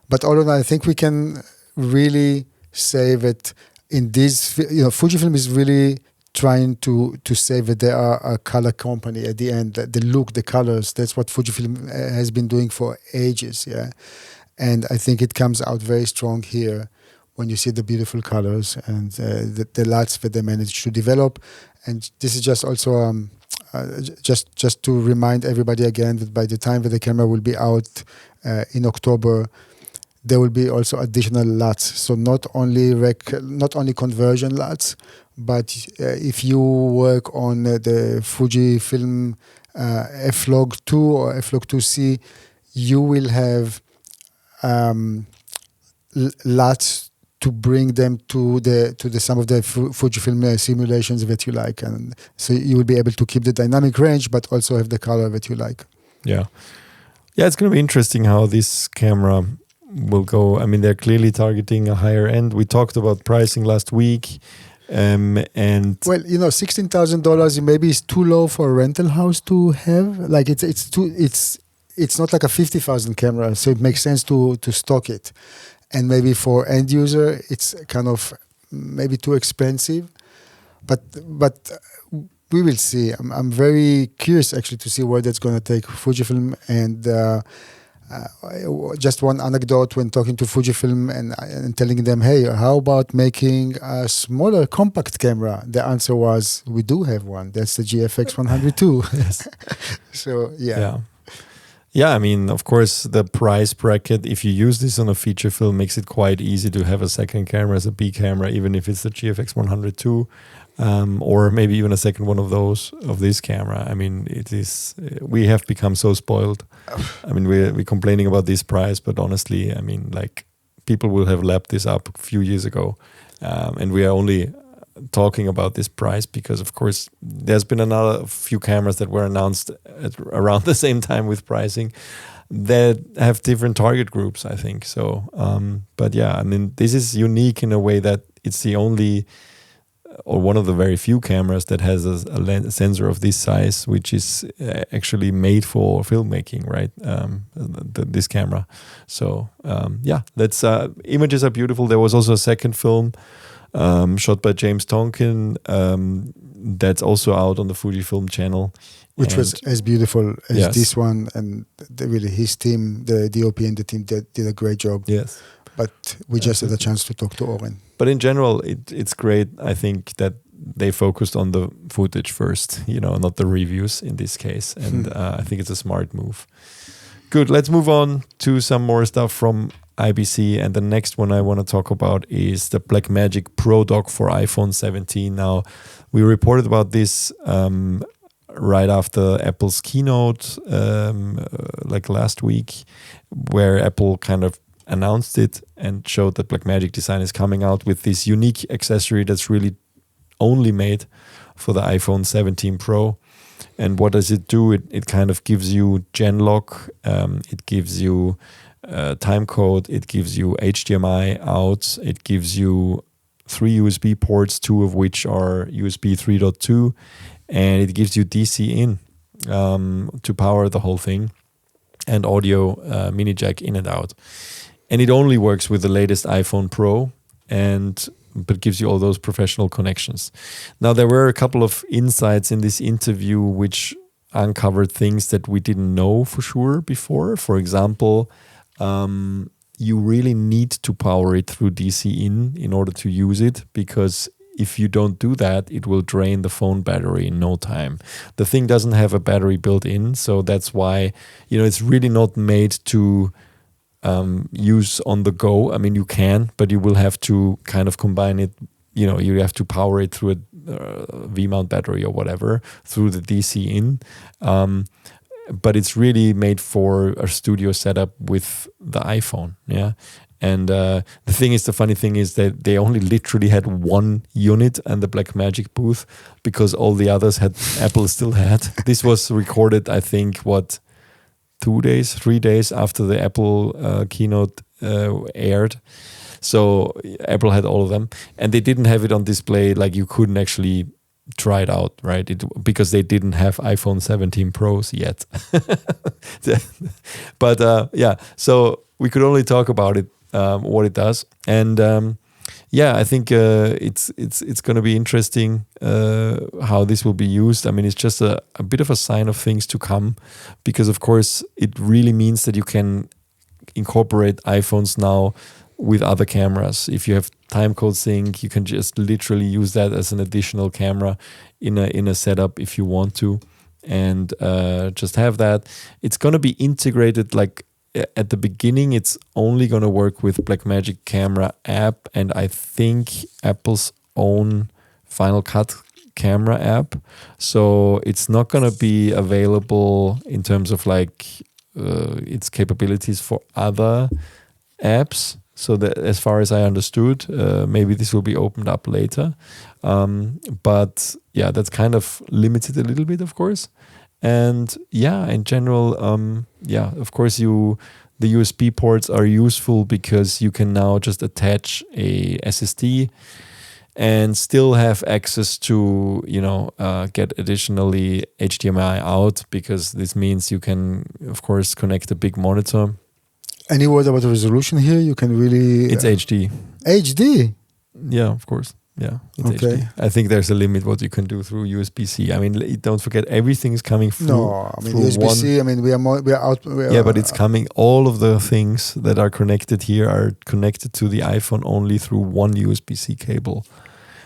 But all in all, I think we can really say that in this, Fujifilm is really trying to say that they are a color company at the end. The look, the colors, that's what Fujifilm has been doing for ages, yeah. And I think it comes out very strong here when you see the beautiful colors and the lights that they managed to develop. And this is just also just to remind everybody again that by the time that the camera will be out in October, there will be also additional LUTs. So not only conversion LUTs, but if you work on the Fujifilm F-Log2 or F-Log2C, you will have LUTs to bring them to some of the Fujifilm simulations that you like, and so you will be able to keep the dynamic range, but also have the color that you like.
Yeah, it's going to be interesting how this camera will go. I mean, they're clearly targeting a higher end. We talked about pricing last week, and
well, $16,000 maybe is too low for a rental house to have. Like it's not like a 50,000 camera, so it makes sense to stock it. And maybe for end user, it's kind of maybe too expensive, but we will see. I'm very curious actually to see where that's going to take Fujifilm. And just one anecdote: when talking to Fujifilm and telling them, "Hey, how about making a smaller compact camera?" The answer was, "We do have one. That's the GFX 102."
Yes.
So yeah.
Yeah, I mean, of course, the price bracket, if you use this on a feature film, makes it quite easy to have a second camera as a B camera, even if it's the GFX 102, or maybe even a second one of this camera. I mean, we have become so spoiled. I mean, we're complaining about this price, but honestly, I mean, like, people will have lapped this up a few years ago, and we are only talking about this price because, of course, there's been another few cameras that were announced around the same time with pricing that have different target groups, I think. So, but yeah, I mean, this is unique in a way that it's the only or one of the very few cameras that has a sensor of this size, which is actually made for filmmaking, right? This camera. So yeah, that's images are beautiful. There was also a second film shot by James Tonkin that's also out on the Fujifilm channel,
which was as beautiful as
yes.
this one, and really his team, the DOP and the team did a great job.
Yes,
but we just had a chance to talk to Oren.
But in general, it's great. I think that they focused on the footage first, not the reviews in this case, and I think it's a smart move. Good. Let's move on to some more stuff from IBC, and the next one I want to talk about is the Blackmagic ProDock for iPhone 17. Now, we reported about this right after Apple's keynote, like last week, where Apple kind of announced it and showed that Blackmagic Design is coming out with this unique accessory that's really only made for the iPhone 17 Pro. And what does it do? It kind of gives you gen lock, it gives you time code, it gives you HDMI out, it gives you 3 USB ports, 2 of which are USB 3.2, and it gives you DC in to power the whole thing, and audio mini jack in and out. And it only works with the latest iPhone Pro, but gives you all those professional connections. Now, there were a couple of insights in this interview which uncovered things that we didn't know for sure before. For example, you really need to power it through DC in order to use it, because if you don't do that, it will drain the phone battery in no time. The thing doesn't have a battery built in, so that's why it's really not made to use on the go. I mean, you can, but you will have to kind of combine it. You have to power it through a V-mount battery or whatever through the DC in. But it's really made for a studio setup with the iPhone. Yeah. And the funny thing is that they only literally had one unit and the Blackmagic booth, because all the others Apple still had. This was recorded, I think, 3 days after the Apple keynote aired. So Apple had all of them, and they didn't have it on display. Like, you couldn't actually try it out, right? Because they didn't have iPhone 17 Pros yet. But yeah, so we could only talk about it, what it does, and yeah, I think it's going to be interesting how this will be used. I mean, it's just a bit of a sign of things to come, because of course it really means that you can incorporate iPhones now with other cameras. If you have timecode sync, you can just literally use that as an additional camera in a setup if you want to, and just have that. It's going to be integrated like at the beginning, it's only going to work with Blackmagic Camera app, and I think Apple's own Final Cut camera app. So it's not going to be available in terms of like its capabilities for other apps. So that, as far as I understood, maybe this will be opened up later. But yeah, that's kind of limited a little bit, of course. And yeah, in general, of course, the USB ports are useful because you can now just attach a SSD and still have access to, get additionally HDMI out, because this means you can, of course, connect a big monitor.
Any word about the resolution here? You can really...
It's HD.
HD?
Yeah, of course. Yeah, it's
Okay.
HD. I think there's a limit what you can do through USB-C. I mean, don't forget, everything is coming through.
No, I mean
through
USB-C. I mean, we are out.
But it's coming. All of the things that are connected here are connected to the iPhone only through one USB-C cable.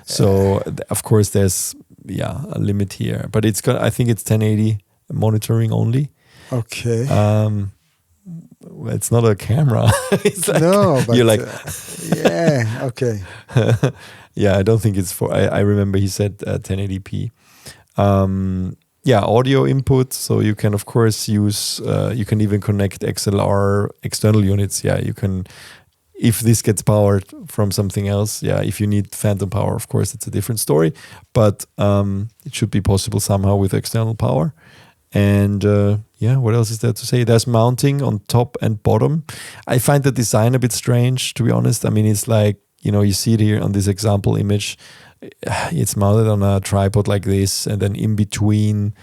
So of course there's a limit here. But it's got. I think it's 1080 monitoring only.
Okay.
It's not a camera. It's like,
no, but
you're like,
yeah, okay.
Yeah, I don't think it's for. I remember he said 1080p. Audio input. So you can of course use. You can even connect XLR external units. Yeah, you can. If this gets powered from something else, if you need phantom power, of course, it's a different story. But it should be possible somehow with external power. And what else is there to say? There's mounting on top and bottom. I find the design a bit strange, to be honest. I mean, it's like, you see it here on this example image. It's mounted on a tripod like this, and then in between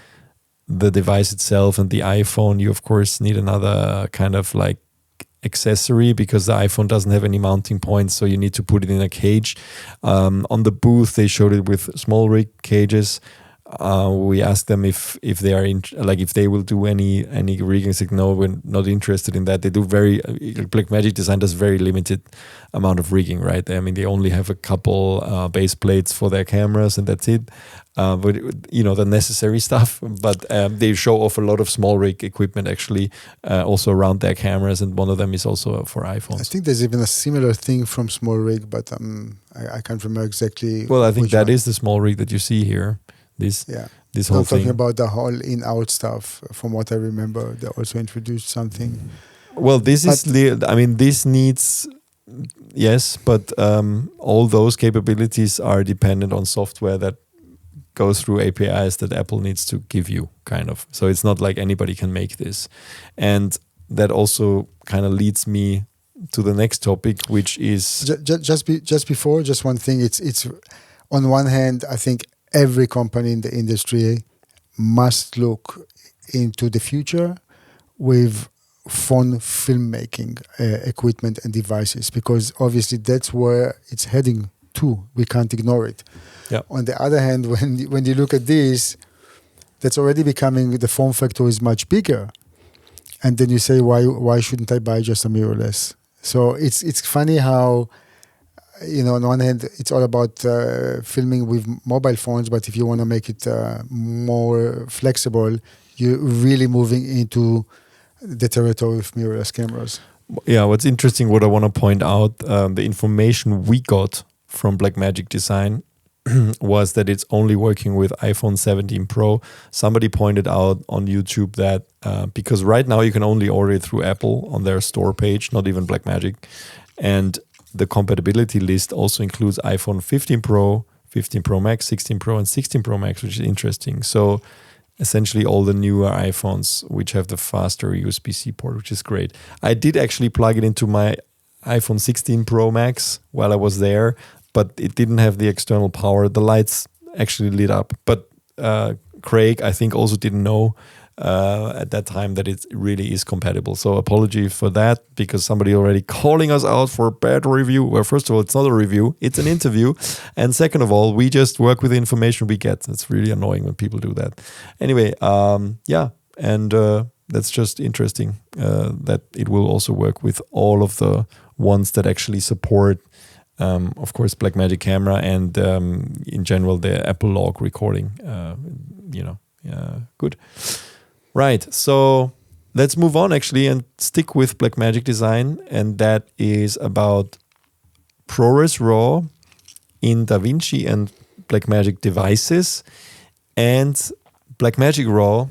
the device itself and the iPhone, you of course need another kind of like accessory, because the iPhone doesn't have any mounting points, so you need to put it in a cage. On the booth, they showed it with small rig cages. We asked them if they are if they will do any rigging. They said no, we're not interested in that. They do Blackmagic Design does very limited amount of rigging, right? I mean, they only have a couple base plates for their cameras, and that's it. But the necessary stuff. But they show off a lot of small rig equipment actually, also around their cameras, and one of them is also for iPhones.
I think there's even a similar thing from small rig, but I can't remember exactly.
Well, I think that is the small rig that you see here. This whole
I'm
thing.
talking about the whole in-out stuff. From what I remember, they also introduced something.
Well, this needs, yes, but all those capabilities are dependent on software that goes through APIs that Apple needs to give you, kind of. So it's not like anybody can make this. And that also kind of leads me to the next topic, which is...
Just one thing. It's on one hand, I think every company in the industry must look into the future with phone filmmaking equipment and devices, because obviously that's where it's heading to. We can't ignore it.
Yeah.
On the other hand, when you look at this, that's already becoming, the form factor is much bigger, and then you say, why shouldn't I buy just a mirrorless? So it's funny how, on one hand, it's all about filming with mobile phones, but if you want to make it more flexible, you're really moving into the territory of mirrorless cameras.
Yeah, what's interesting, what I want to point out, the information we got from Blackmagic Design was that it's only working with iPhone 17 Pro. Somebody pointed out on YouTube that because right now you can only order it through Apple on their store page, not even Blackmagic. And the compatibility list also includes iPhone 15 Pro, 15 Pro Max, 16 Pro, and 16 Pro Max, which is interesting. So essentially all the newer iPhones which have the faster USB-C port, which is great. I did actually plug it into my iPhone 16 Pro Max while I was there, but it didn't have the external power. The lights actually lit up. But Craig, I think, also didn't know at that time that it really is compatible. So apology for that, because somebody already calling us out for a bad review. Well, first of all, it's not a review, it's an interview. And second of all, we just work with the information we get. It's really annoying when people do that. Anyway, that's just interesting that it will also work with all of the ones that actually support, of course, Blackmagic camera and in general the Apple log recording. Good. Right. So let's move on actually and stick with Blackmagic design, and that is about ProRes RAW in DaVinci and Blackmagic devices, and Blackmagic RAW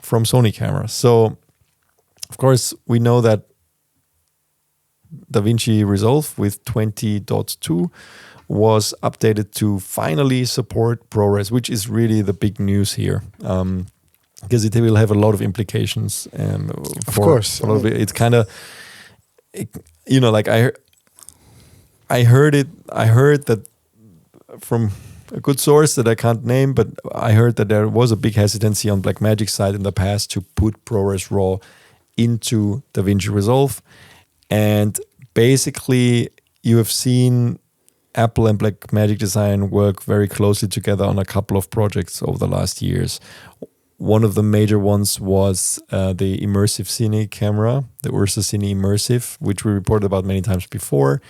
from Sony cameras. So, of course, we know that DaVinci Resolve with 20.2 was updated to finally support ProRes, which is really the big news here. Because it will have a lot of implications.
Of course.
It's kind of, like I heard that from a good source that I can't name, but I heard that there was a big hesitancy on Blackmagic side in the past to put ProRes RAW into DaVinci Resolve. And basically, you have seen Apple and Blackmagic Design work very closely together on a couple of projects over the last years. One of the major ones was the immersive Cine camera, the Ursa Cine Immersive, which we reported about many times before.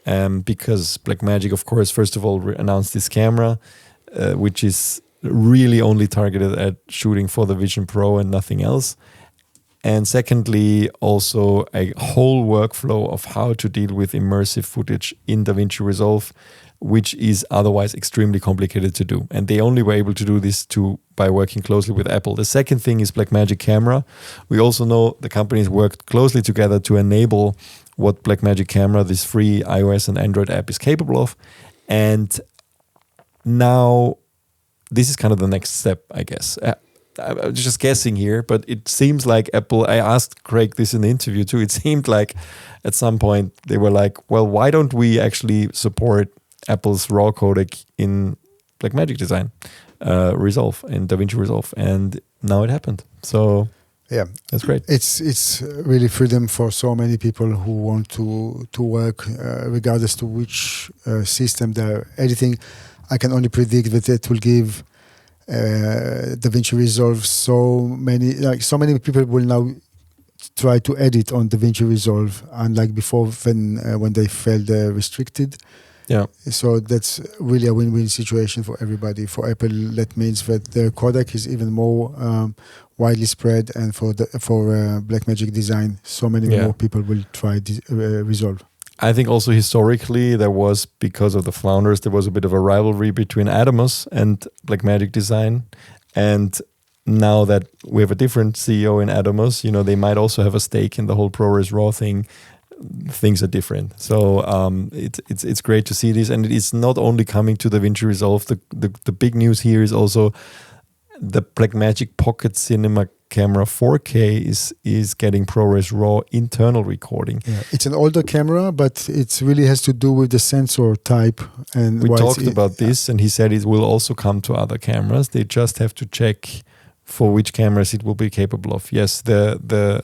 Because Blackmagic, of course, first of all, announced this camera, which is really only targeted at shooting for the Vision Pro and nothing else. And secondly, also a whole workflow of how to deal with immersive footage in DaVinci Resolve, which is otherwise extremely complicated to do. And they only were able to do this by working closely with Apple. The second thing is Blackmagic Camera. We also know the companies worked closely together to enable what Blackmagic Camera, this free iOS and Android app, is capable of. And now this is kind of the next step, I guess. I'm just guessing here, but it seems like Apple, I asked Craig this in the interview too, it seemed like at some point they were like, well, why don't we actually support Apple's RAW codec in Blackmagic Design Resolve, in DaVinci Resolve? And now it happened. So yeah, that's great.
It's really freedom for so many people who want to work regardless to which system they're editing. I can only predict that it will give DaVinci Resolve so many people will now try to edit on DaVinci Resolve, unlike before when they felt restricted.
Yeah.
So that's really a win-win situation for everybody. For Apple, that means that their codec is even more widely spread, and for Blackmagic Design, so many more people will try Resolve.
I think also historically there was, because of the founders, there was a bit of a rivalry between Atomos and Blackmagic Design. And now that we have a different CEO in Atomos, they might also have a stake in the whole ProRes RAW thing. Things are different. So it's great to see this. And it is not only coming to DaVinci Resolve. The big news here is also the Blackmagic Pocket Cinema Camera 4K is getting ProRes RAW internal recording. Yeah,
it's an older camera, but it really has to do with the sensor type. And
we talked about this, and he said it will also come to other cameras. They just have to check for which cameras it will be capable of. Yes, the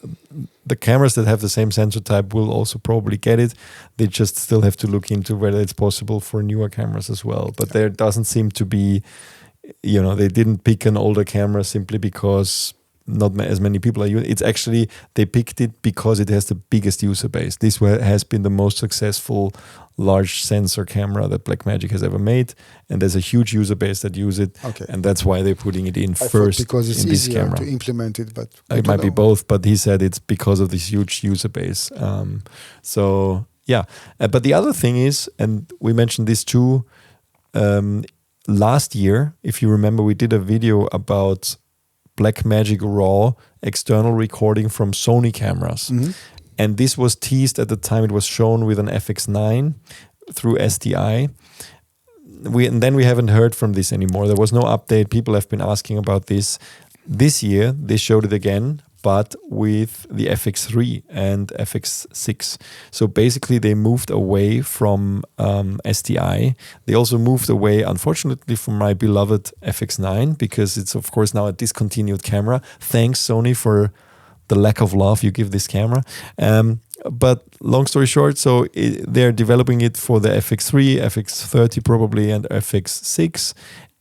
cameras that have the same sensor type will also probably get it. They just still have to look into whether it's possible for newer cameras as well. But there doesn't seem to be, they didn't pick an older camera simply because not as many people are using it. It's actually, they picked it because it has the biggest user base. This has been the most successful large sensor camera that Blackmagic has ever made, and there's a huge user base that use it. Okay. And that's why they're putting it in first
because it's
in this
easier
camera
to implement it, but
it might be both. But he said it's because of this huge user base. So yeah, but the other thing is, and we mentioned this too, last year, if you remember, we did a video about Blackmagic RAW external recording from Sony cameras. Mm-hmm. And this was teased at the time. It was shown with an FX9 through SDI. And then we haven't heard from this anymore. There was no update. People have been asking about this. This year, they showed it again, but with the FX3 and FX6. So basically, they moved away from SDI. They also moved away, unfortunately, from my beloved FX9, because it's, of course, now a discontinued camera. Thanks, Sony, for the lack of love you give this camera. But long story short, so they're developing it for the FX3, FX30 probably, and FX6.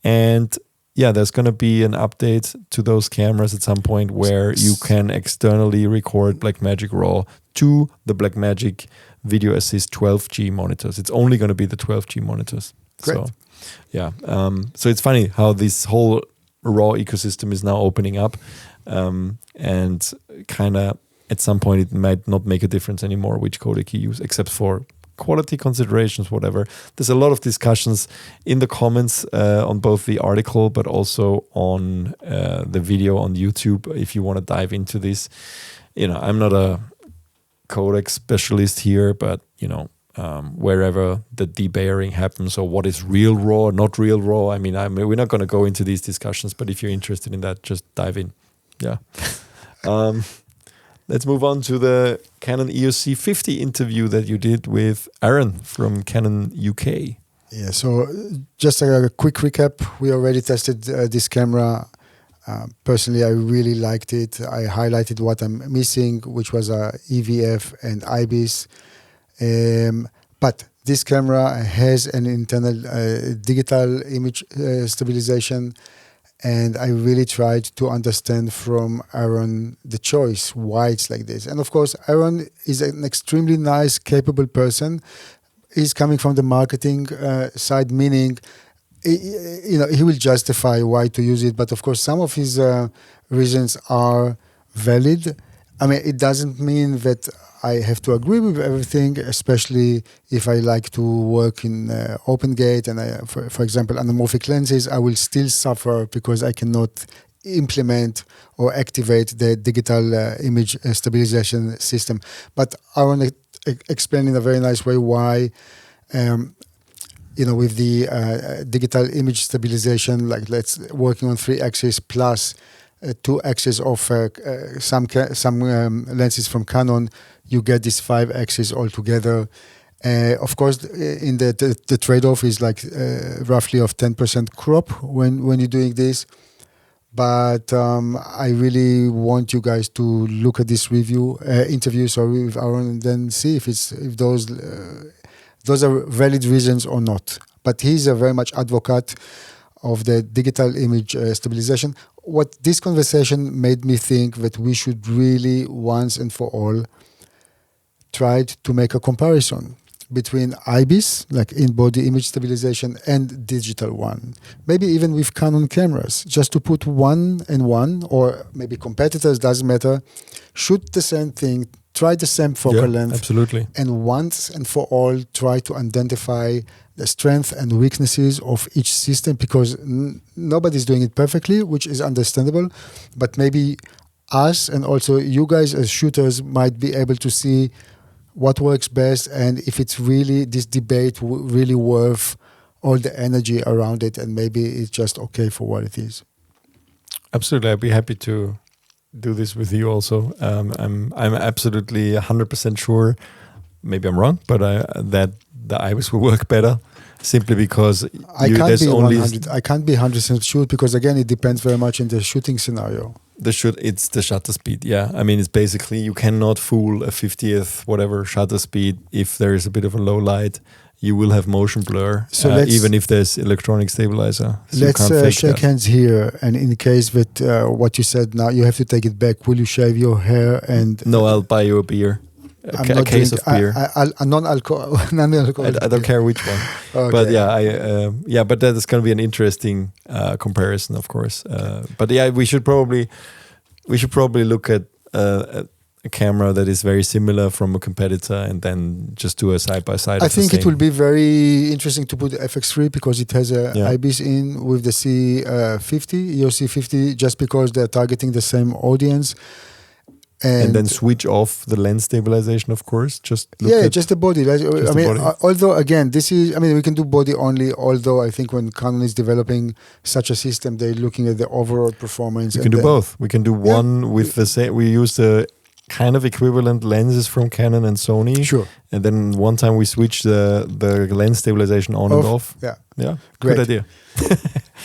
And yeah, there's going to be an update to those cameras at some point where you can externally record Blackmagic RAW to the Blackmagic Video Assist 12G monitors. It's only going to be the 12G monitors.
Great.
So, yeah. So it's funny how this whole RAW ecosystem is now opening up. and kind of at some point it might not make a difference anymore which codec you use, except for quality considerations, whatever. There's a lot of discussions in the comments on both the article but also on the video on YouTube if you want to dive into this. I'm not a codec specialist here, but wherever the debayering happens, or what is real RAW, not real RAW. We're not going to go into these discussions, but if you're interested in that, just dive in. Yeah. Let's move on to the Canon EOS C50 interview that you did with Aaron from Canon UK.
Yeah, so just a quick recap. We already tested this camera. Personally, I really liked it. I highlighted what I'm missing, which was EVF and IBIS. But this camera has an internal digital image stabilization, and I really tried to understand from Aaron the choice, why it's like this. And of course, Aaron is an extremely nice, capable person. He's coming from the marketing side, meaning he will justify why to use it. But of course, some of his reasons are valid. It doesn't mean that I have to agree with everything, especially if I like to work in open gate and for example, anamorphic lenses, I will still suffer because I cannot implement or activate the digital image stabilization system. But Aaron explained in a very nice way why, with the digital image stabilization, like let's working on 3 axis plus 2 axis of some lenses from Canon, you get this 5 axis altogether. Of course, in the trade-off is like roughly of 10% crop when you're doing this. But I really want you guys to look at this interview, with Aaron, and then see if those are valid reasons or not. But he's a very much advocate of the digital image stabilization. What this conversation made me think that we should really once and for all try to make a comparison between IBIS, like in-body image stabilization, and digital one. Maybe even with Canon cameras, just to put one and one, or maybe competitors, doesn't matter. Shoot the same thing, try the same focal length.
Absolutely.
And once and for all, try to identify the strength and weaknesses of each system, because nobody's doing it perfectly, which is understandable. But maybe us and also you guys as shooters might be able to see what works best, and if it's really this debate really worth all the energy around it, and maybe it's just okay for what it is.
Absolutely, I'd be happy to do this with you also. I'm absolutely 100% sure, maybe I'm wrong, but that the IBIS will work better, simply because
I can't be 100% sure, because again, it depends very much on the shooting scenario.
It's the shutter speed, yeah. It's basically, you cannot fool a 50th whatever shutter speed. If there is a bit of a low light, you will have motion blur, so even if there's electronic stabilizer. So
let's shake hands here, and in case that what you said now, you have to take it back. Will you shave your hair? And
no, I'll buy you a beer. A case of beer.
A non-alcoholic.
I don't care which one. Okay. But yeah, but that is going to be an interesting comparison, of course. But yeah, we should probably look at a camera that is very similar from a competitor, and then just do a side by side.
I think it will be very interesting to put the FX3, because it has a IBIS in with the C50, EOS C50, just because they're targeting the same audience.
And then switch off the lens stabilization, of course. Just
the body. Although again, this is. We can do body only. Although I think when Canon is developing such a system, they're looking at the overall performance.
We can do both. We can do one with the same. We use the kind of equivalent lenses from Canon and Sony.
Sure.
And then one time we switch the lens stabilization on and off.
Yeah.
Good idea.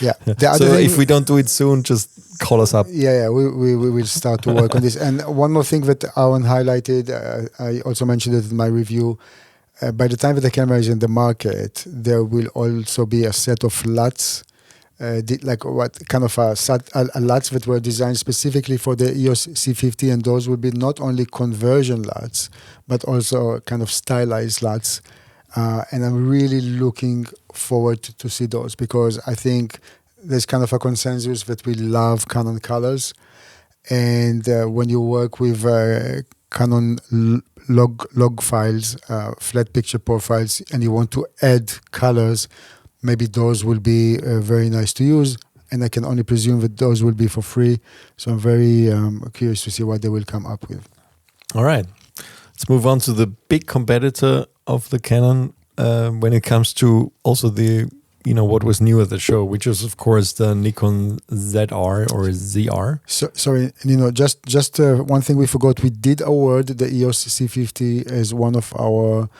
Yeah.
So if we don't do it soon, just call us up.
Yeah. We will start to work on this. And one more thing that Aaron highlighted, I also mentioned it in my review. By the time that the camera is in the market, there will also be a set of LUTs, like what kind of a LUTs that were designed specifically for the EOS C50, and those will be not only conversion LUTs, but also kind of stylized LUTs. And I'm really looking forward to see those, because I think there's kind of a consensus that we love Canon colors, And when you work with Canon log files, flat picture profiles, and you want to add colors, maybe those will be very nice to use. And I can only presume that those will be for free. So I'm very curious to see what they will come up with.
All right. Let's move on to the big competitor of the Canon when it comes to also the, what was new at the show, which was, of course, the Nikon ZR or ZR.
So, sorry, just one thing we forgot. We did award the EOS C50 as one of our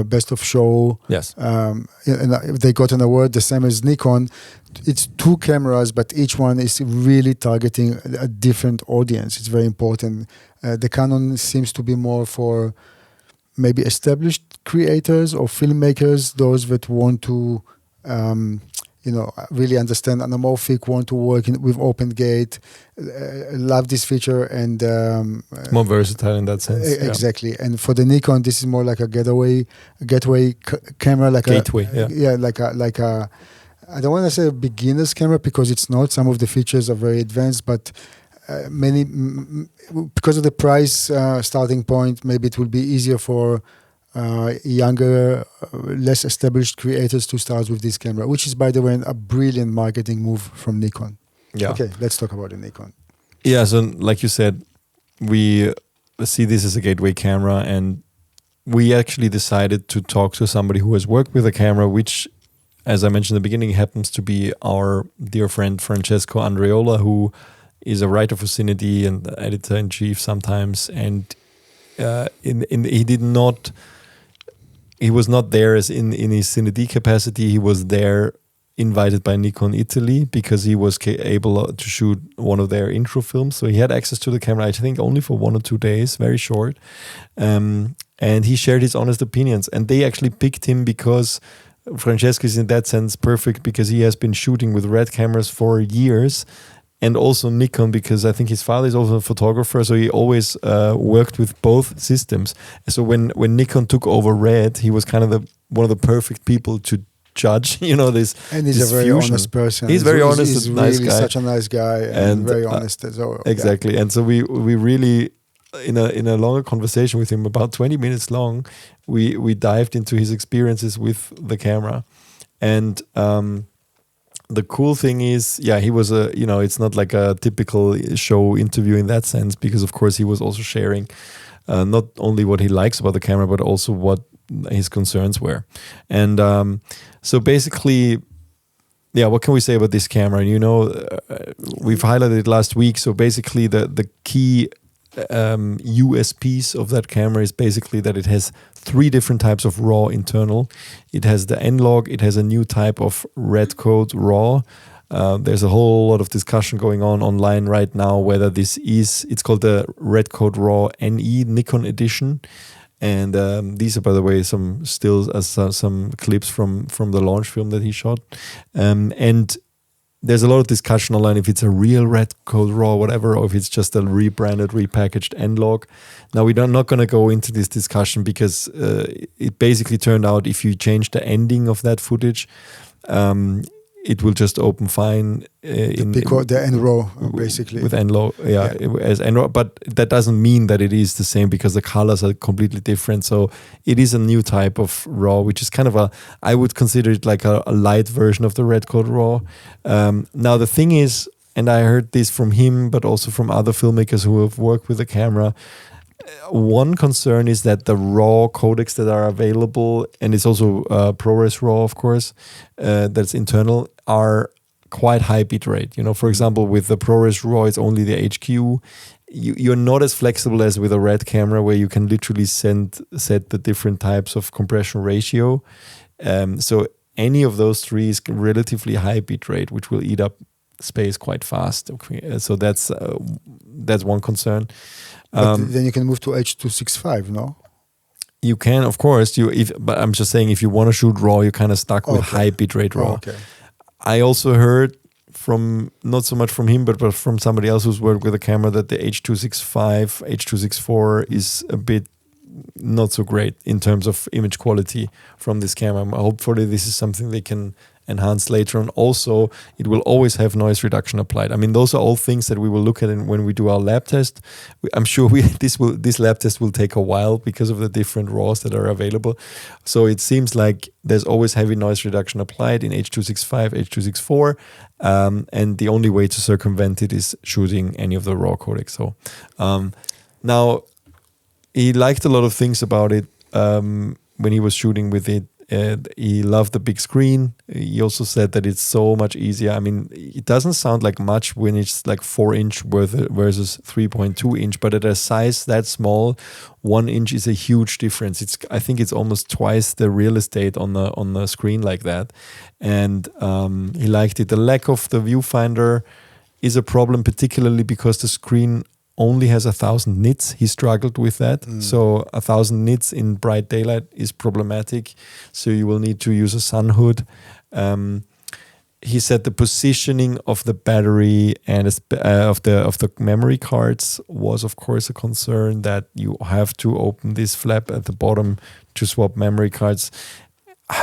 best of show.
Yes.
And they got an award, the same as Nikon. It's 2 cameras, but each one is really targeting a different audience. It's very important. The Canon seems to be more for maybe established creators or filmmakers, those that want to really understand anamorphic, want to work with open gate, love this feature, and
more versatile in that sense.
Exactly. And for the Nikon, this is more like a gateway camera, like
gateway.
Like a. I don't want to say a beginner's camera because it's not. Some of the features are very advanced, but because of the price starting point, maybe it will be easier for younger, less established creators to start with this camera, which is, by the way, a brilliant marketing move from Nikon.
Yeah.
Okay, let's talk about the Nikon.
Yeah, so like you said, we see this as a gateway camera, and we actually decided to talk to somebody who has worked with a camera, which, as I mentioned in the beginning, happens to be our dear friend Francesco Andreola, who is a writer for CineD and editor-in-chief sometimes, and he was not there as in his CineD capacity. He was there invited by Nikon Italy because he was able to shoot one of their intro films. So he had access to the camera, I think only for 1 or 2 days, very short. And he shared his honest opinions. And they actually picked him because Francesco is in that sense perfect, because he has been shooting with RED cameras for years. And also Nikon, because I think his father is also a photographer, so he always worked with both systems. So when Nikon took over RED, he was kind of one of the perfect people to judge, this.
And he's
this
a very
fusion.
honest person.
He's very honest,
he's
nice
really
guy.
such a nice guy and very honest.
Exactly. And so we really, in a longer conversation with him, about 20 minutes long, we dived into his experiences with the camera. And the cool thing is, he was it's not like a typical show interview in that sense, because of course he was also sharing not only what he likes about the camera, but also what his concerns were. And so basically, what can we say about this camera? We've highlighted it last week. So basically the key USPs of that camera is basically that it has 3 different types of RAW internal. It has the N-Log, it has a new type of red code RAW. There's a whole lot of discussion going on online right now whether it's called the red code RAW NE Nikon edition. And these are, by the way, some stills, some clips from the launch film that he shot. And there's a lot of discussion online if it's a real red code RAW, whatever, or if it's just a rebranded, repackaged N-Log. Now, we're not going to go into this discussion because it basically turned out if you change the ending of that footage, it will just open fine.
The N-RAW, basically.
With N-RAW, as N-RAW. But that doesn't mean that it is the same, because the colors are completely different. So it is a new type of RAW, which is kind of I would consider it like a light version of the red code RAW. Now, the thing is, and I heard this from him, but also from other filmmakers who have worked with the camera, one concern is that the RAW codecs that are available, and it's also ProRes RAW, of course, that's internal, are quite high bitrate. For example, with the ProRes RAW, it's only the HQ. You're not as flexible as with a RED camera, where you can literally set the different types of compression ratio. So any of those 3 is relatively high bitrate, which will eat up space quite fast. Okay. So that's one concern.
But then you can move to H.265, no?
You can, of course. But I'm just saying, if you want to shoot RAW, you're kind of stuck with high bitrate RAW.
Okay.
I also heard from, not so much from him, but from somebody else who's worked with a camera, that the H.265, H.264 is a bit not so great in terms of image quality from this camera. Hopefully this is something they can enhanced later on. Also, it will always have noise reduction applied. I mean, those are all things that we will look at when we do our lab test. I'm sure this lab test will take a while because of the different RAWs that are available. So it seems like there's always heavy noise reduction applied in H.265, H.264, and the only way to circumvent it is shooting any of the RAW codecs. So now he liked a lot of things about it when he was shooting with it. He loved the big screen. He also said that it's so much easier. I mean, it doesn't sound like much when it's like 4-inch versus 3.2-inch, but at a size that small, 1 inch is a huge difference. I think it's almost twice the real estate on the screen like that. And he liked it. The lack of the viewfinder is a problem, particularly because the screen only has 1,000 nits. He struggled with that. So 1,000 nits in bright daylight is problematic. So you will need to use a sun hood. He said the positioning of the battery and of the memory cards was, of course, a concern, that you have to open this flap at the bottom to swap memory cards.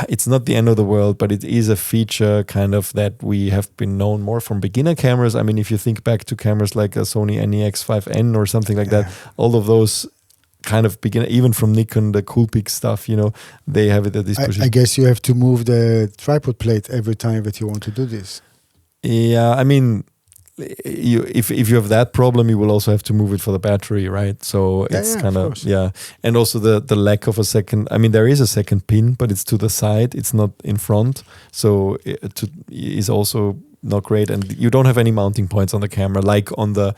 It's not the end of the world, but it is a feature kind of that we have been known more from beginner cameras. I mean, if you think back to cameras like a Sony NEX5N or something like that, all of those kind of beginner, even from Nikon, the Coolpix stuff, they have it at this position.
I guess you have to move the tripod plate every time that you want to do this.
Yeah, I mean, if you have that problem, you will also have to move it for the battery, right? So it's kind of and also the lack of a second. I mean, there is a second pin, but it's to the side. It's not in front, so it is also not great. And you don't have any mounting points on the camera like on the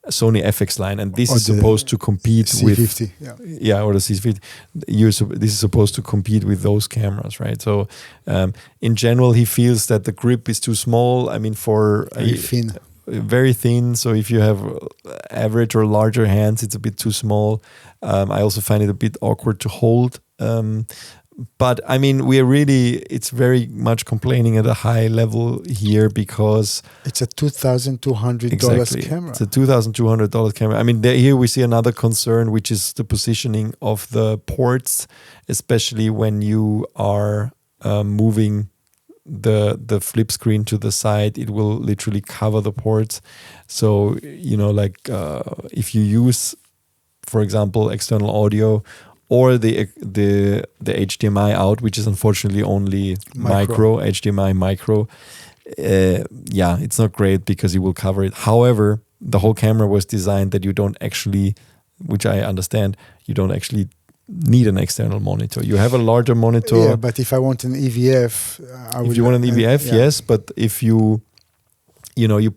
Sony FX line, and this is supposed to compete
C50,
with or the C50. This is supposed to compete with those cameras, right? So in general, he feels that the grip is too small. I mean, for very thin. So if you have average or larger hands, it's a bit too small. I also find it a bit awkward to hold. But I mean, it's very much complaining at a high level here because
it's a $2,200 camera.
It's a $2,200 camera. I mean, here we see another concern, which is the positioning of the ports, especially when you are moving the flip screen to the side. It will literally cover the ports. So if you use, for example, external audio or the HDMI out, which is unfortunately only micro HDMI micro, it's not great because it will cover it. However, the whole camera was designed that you don't actually, which I understand, you don't actually need an external monitor. You have a larger monitor.
Yeah, but if I want an EVF,
if you want an EVF, yes. But if you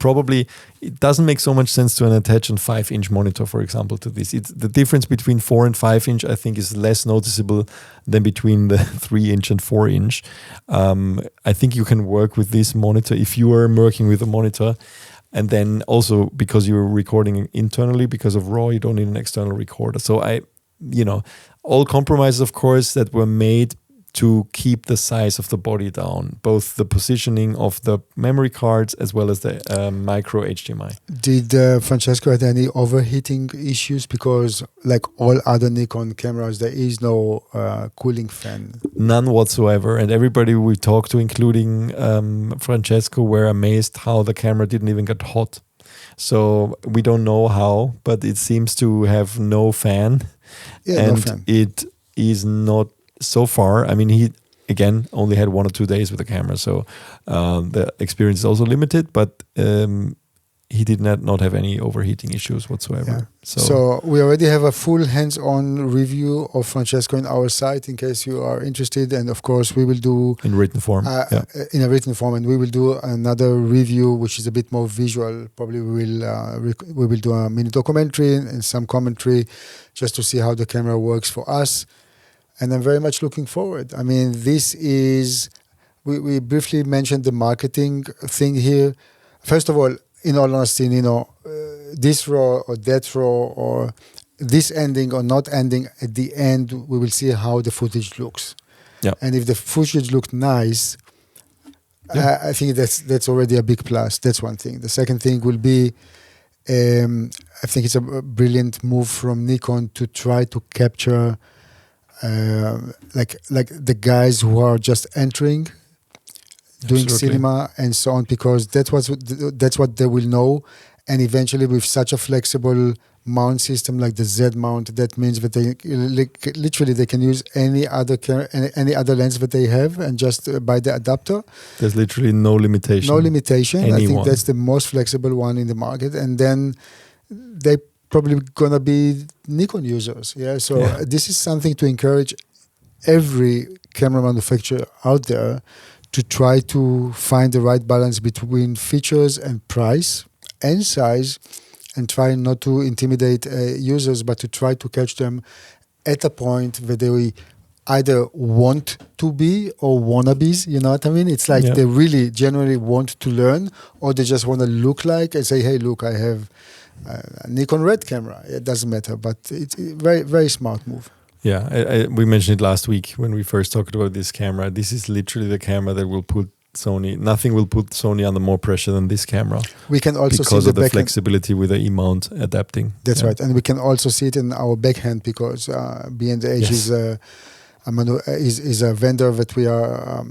probably, it doesn't make so much sense to attach a 5-inch monitor, for example, to this. The difference between 4 and 5-inch, I think, is less noticeable than between the 3-inch and 4-inch. I think you can work with this monitor if you are working with a monitor. And then also because you're recording internally, because of RAW, you don't need an external recorder. So all compromises, of course, that were made to keep the size of the body down, both the positioning of the memory cards as well as the micro HDMI.
Did Francesco have any overheating issues? Because like all other Nikon cameras, there is no cooling fan.
None whatsoever. And everybody we talked to, including Francesco, were amazed how the camera didn't even get hot. So we don't know how, but it seems to have no fan.
Yeah, no fan.
It is not so far. I mean, he again only had 1 or 2 days with the camera, so the experience is also limited. But he did not have any overheating issues whatsoever.
Yeah. So we already have a full hands-on review of Francesco on our site in case you are interested. And of course, we will do
in written form.
In a written form, and we will do another review which is a bit more visual. Probably we will do a mini documentary and some commentary just to see how the camera works for us. And I'm very much looking forward. I mean, this is we briefly mentioned the marketing thing here. First of all, in all honesty, this RAW or that RAW or this ending or not ending, at the end, we will see how the footage looks.
Yeah.
And if the footage looked nice, I think that's already a big plus. That's one thing. The second thing will be, I think it's a brilliant move from Nikon to try to capture like the guys who are just entering doing
Absolutely.
cinema and so on, because that's what they will know. And eventually, with such a flexible mount system like the Z mount, that means that they literally they can use any other lens that they have and just buy the adapter.
There's literally no limitation.
No limitation. I think
Anyone.
that's the most flexible one in the market. And then they probably gonna be Nikon users. Yeah. So this is something to encourage every camera manufacturer out there to try to find the right balance between features and price and size, and try not to intimidate users, but to try to catch them at a point where they either want to be or wannabes. You know what I mean? It's like they really genuinely want to learn, or they just want to look like and say, hey, look, I have a Nikon-RED camera. It doesn't matter, but it's a very, very smart move.
Yeah, we mentioned it last week when we first talked about this camera. This is literally the camera that will put Sony. Nothing will put Sony under more pressure than this camera.
We can also
because
see
of the flexibility with the E-mount adapting.
That's right, and we can also see it in our backhand because B&H is a vendor that we are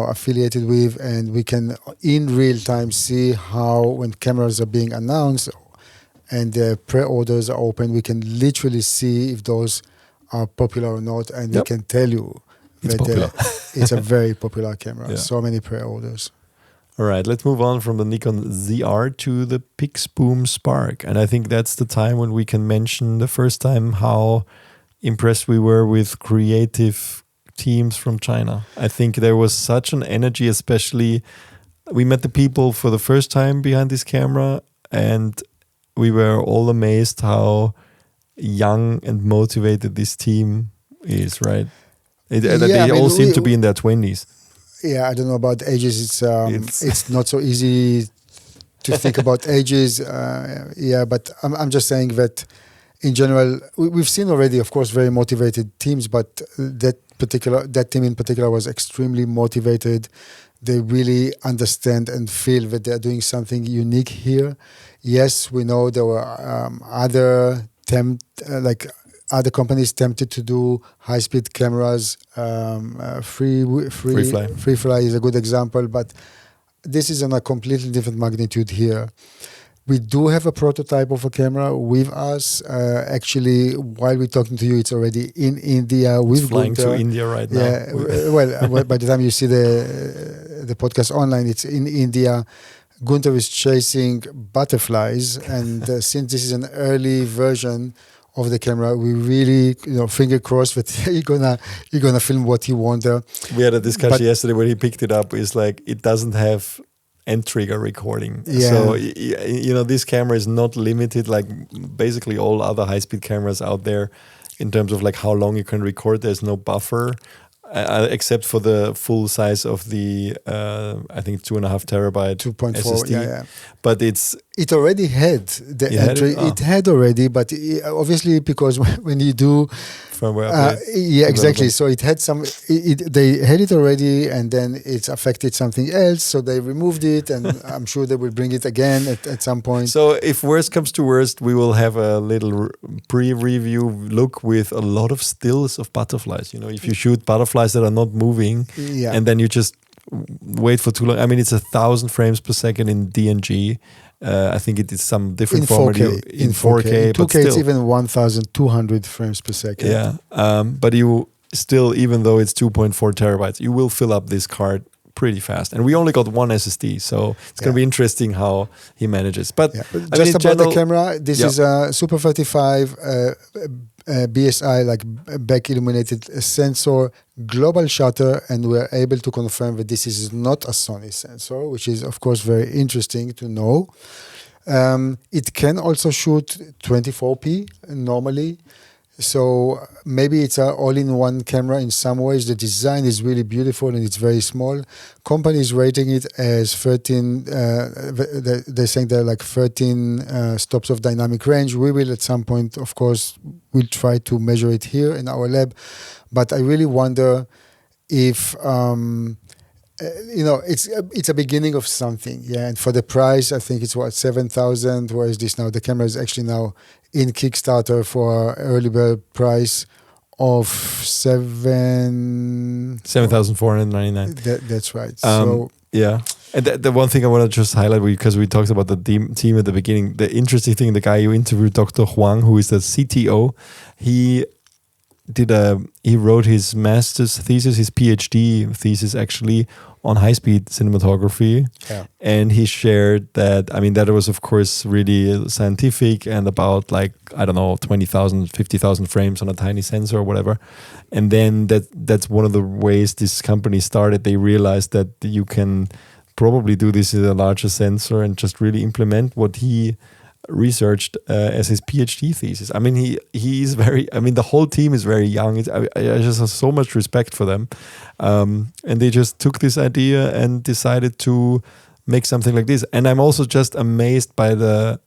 affiliated with, and we can in real time see how when cameras are being announced and the pre-orders are open, we can literally see if those are popular or not, and we can tell you
it's popular.
It's a very popular camera.
Yeah.
So many pre-orders.
All right, let's move on from the Nikon ZR to the Pixboom Spark. And I think that's the time when we can mention the first time how impressed we were with creative teams from China. I think there was such an energy, especially we met the people for the first time behind this camera, and we were all amazed how young and motivated this team is, right? They all seem to be in their 20s.
Yeah, I don't know about ages. It's not so easy to think about ages. But I'm just saying that in general, we've seen already, of course, very motivated teams, but that team in particular was extremely motivated. They really understand and feel that they're doing something unique here. Yes, we know there were other companies tempted to do high-speed cameras. Freefly is a good example, but this is on a completely different magnitude here. We do have a prototype of a camera with us. Actually, while we're talking to you, it's already in India. It's
flying to India right now.
Yeah, well, by the time you see the podcast online, it's in India. Gunther is chasing butterflies, and since this is an early version of the camera, we really, finger crossed that you're gonna film what you want there.
We had a discussion yesterday when he picked it up. It's like it doesn't have end trigger recording.
Yeah.
So this camera is not limited like basically all other high speed cameras out there in terms of like how long you can record. There's no buffer. Except for the full size of the, I think 2.5 terabyte
2.4
SSD.
Yeah.
But
it already had the entry. It had already, but obviously because when you do
firmware
exactly. So it had some. They had it already, and then it's affected something else. So they removed it, and I'm sure they will bring it again at some point.
So if worst comes to worst, we will have a little pre-review look with a lot of stills of butterflies. If you shoot butterflies that are not moving, and then you just wait for too long. I mean, it's 1,000 frames per second in DNG. I think it is some different format in 4K.
In 2K, it's even 1,200 frames per second.
Yeah, but you still, even though it's 2.4 terabytes, you will fill up this card pretty fast. And we only got one SSD, so it's going to be interesting how he manages. But
just about the camera, this is a Super 35 BSI, like back illuminated sensor, global shutter, and we're able to confirm that this is not a Sony sensor, which is of course very interesting to know. It can also shoot 24p normally, so maybe it's an all-in-one camera in some ways. The design is really beautiful and it's very small. Company is rating it as 13. They're saying there are like 13 stops of dynamic range. We will at some point, of course, we'll try to measure it here in our lab. But I really wonder if it's a beginning of something. Yeah, and for the price, I think it's 7,000. Where is this now? The camera is actually now in Kickstarter for early bird price of 7,499. That's right.
Yeah. And the one thing I want to just highlight, because we talked about the team at the beginning, the interesting thing, the guy you interviewed, Dr. Huang, who is the CTO, he wrote his master's thesis, his PhD thesis actually, on high-speed cinematography.
Yeah.
And he shared that, that was of course really scientific and about 20,000, 50,000 frames on a tiny sensor or whatever. And then that's one of the ways this company started. They realized that you can probably do this with a larger sensor and just really implement what he researched as his PhD thesis. He is very, the whole team is very young. I just have so much respect for them. And they just took this idea and decided to make something like this. And I'm also just amazed by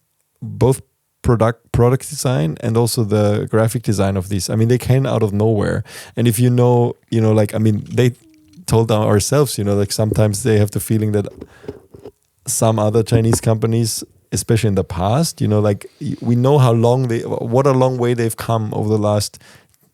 both product design and also the graphic design of this. They came out of nowhere. And if they told ourselves, sometimes they have the feeling that some other Chinese companies, especially in the past, we know what a long way they've come over the last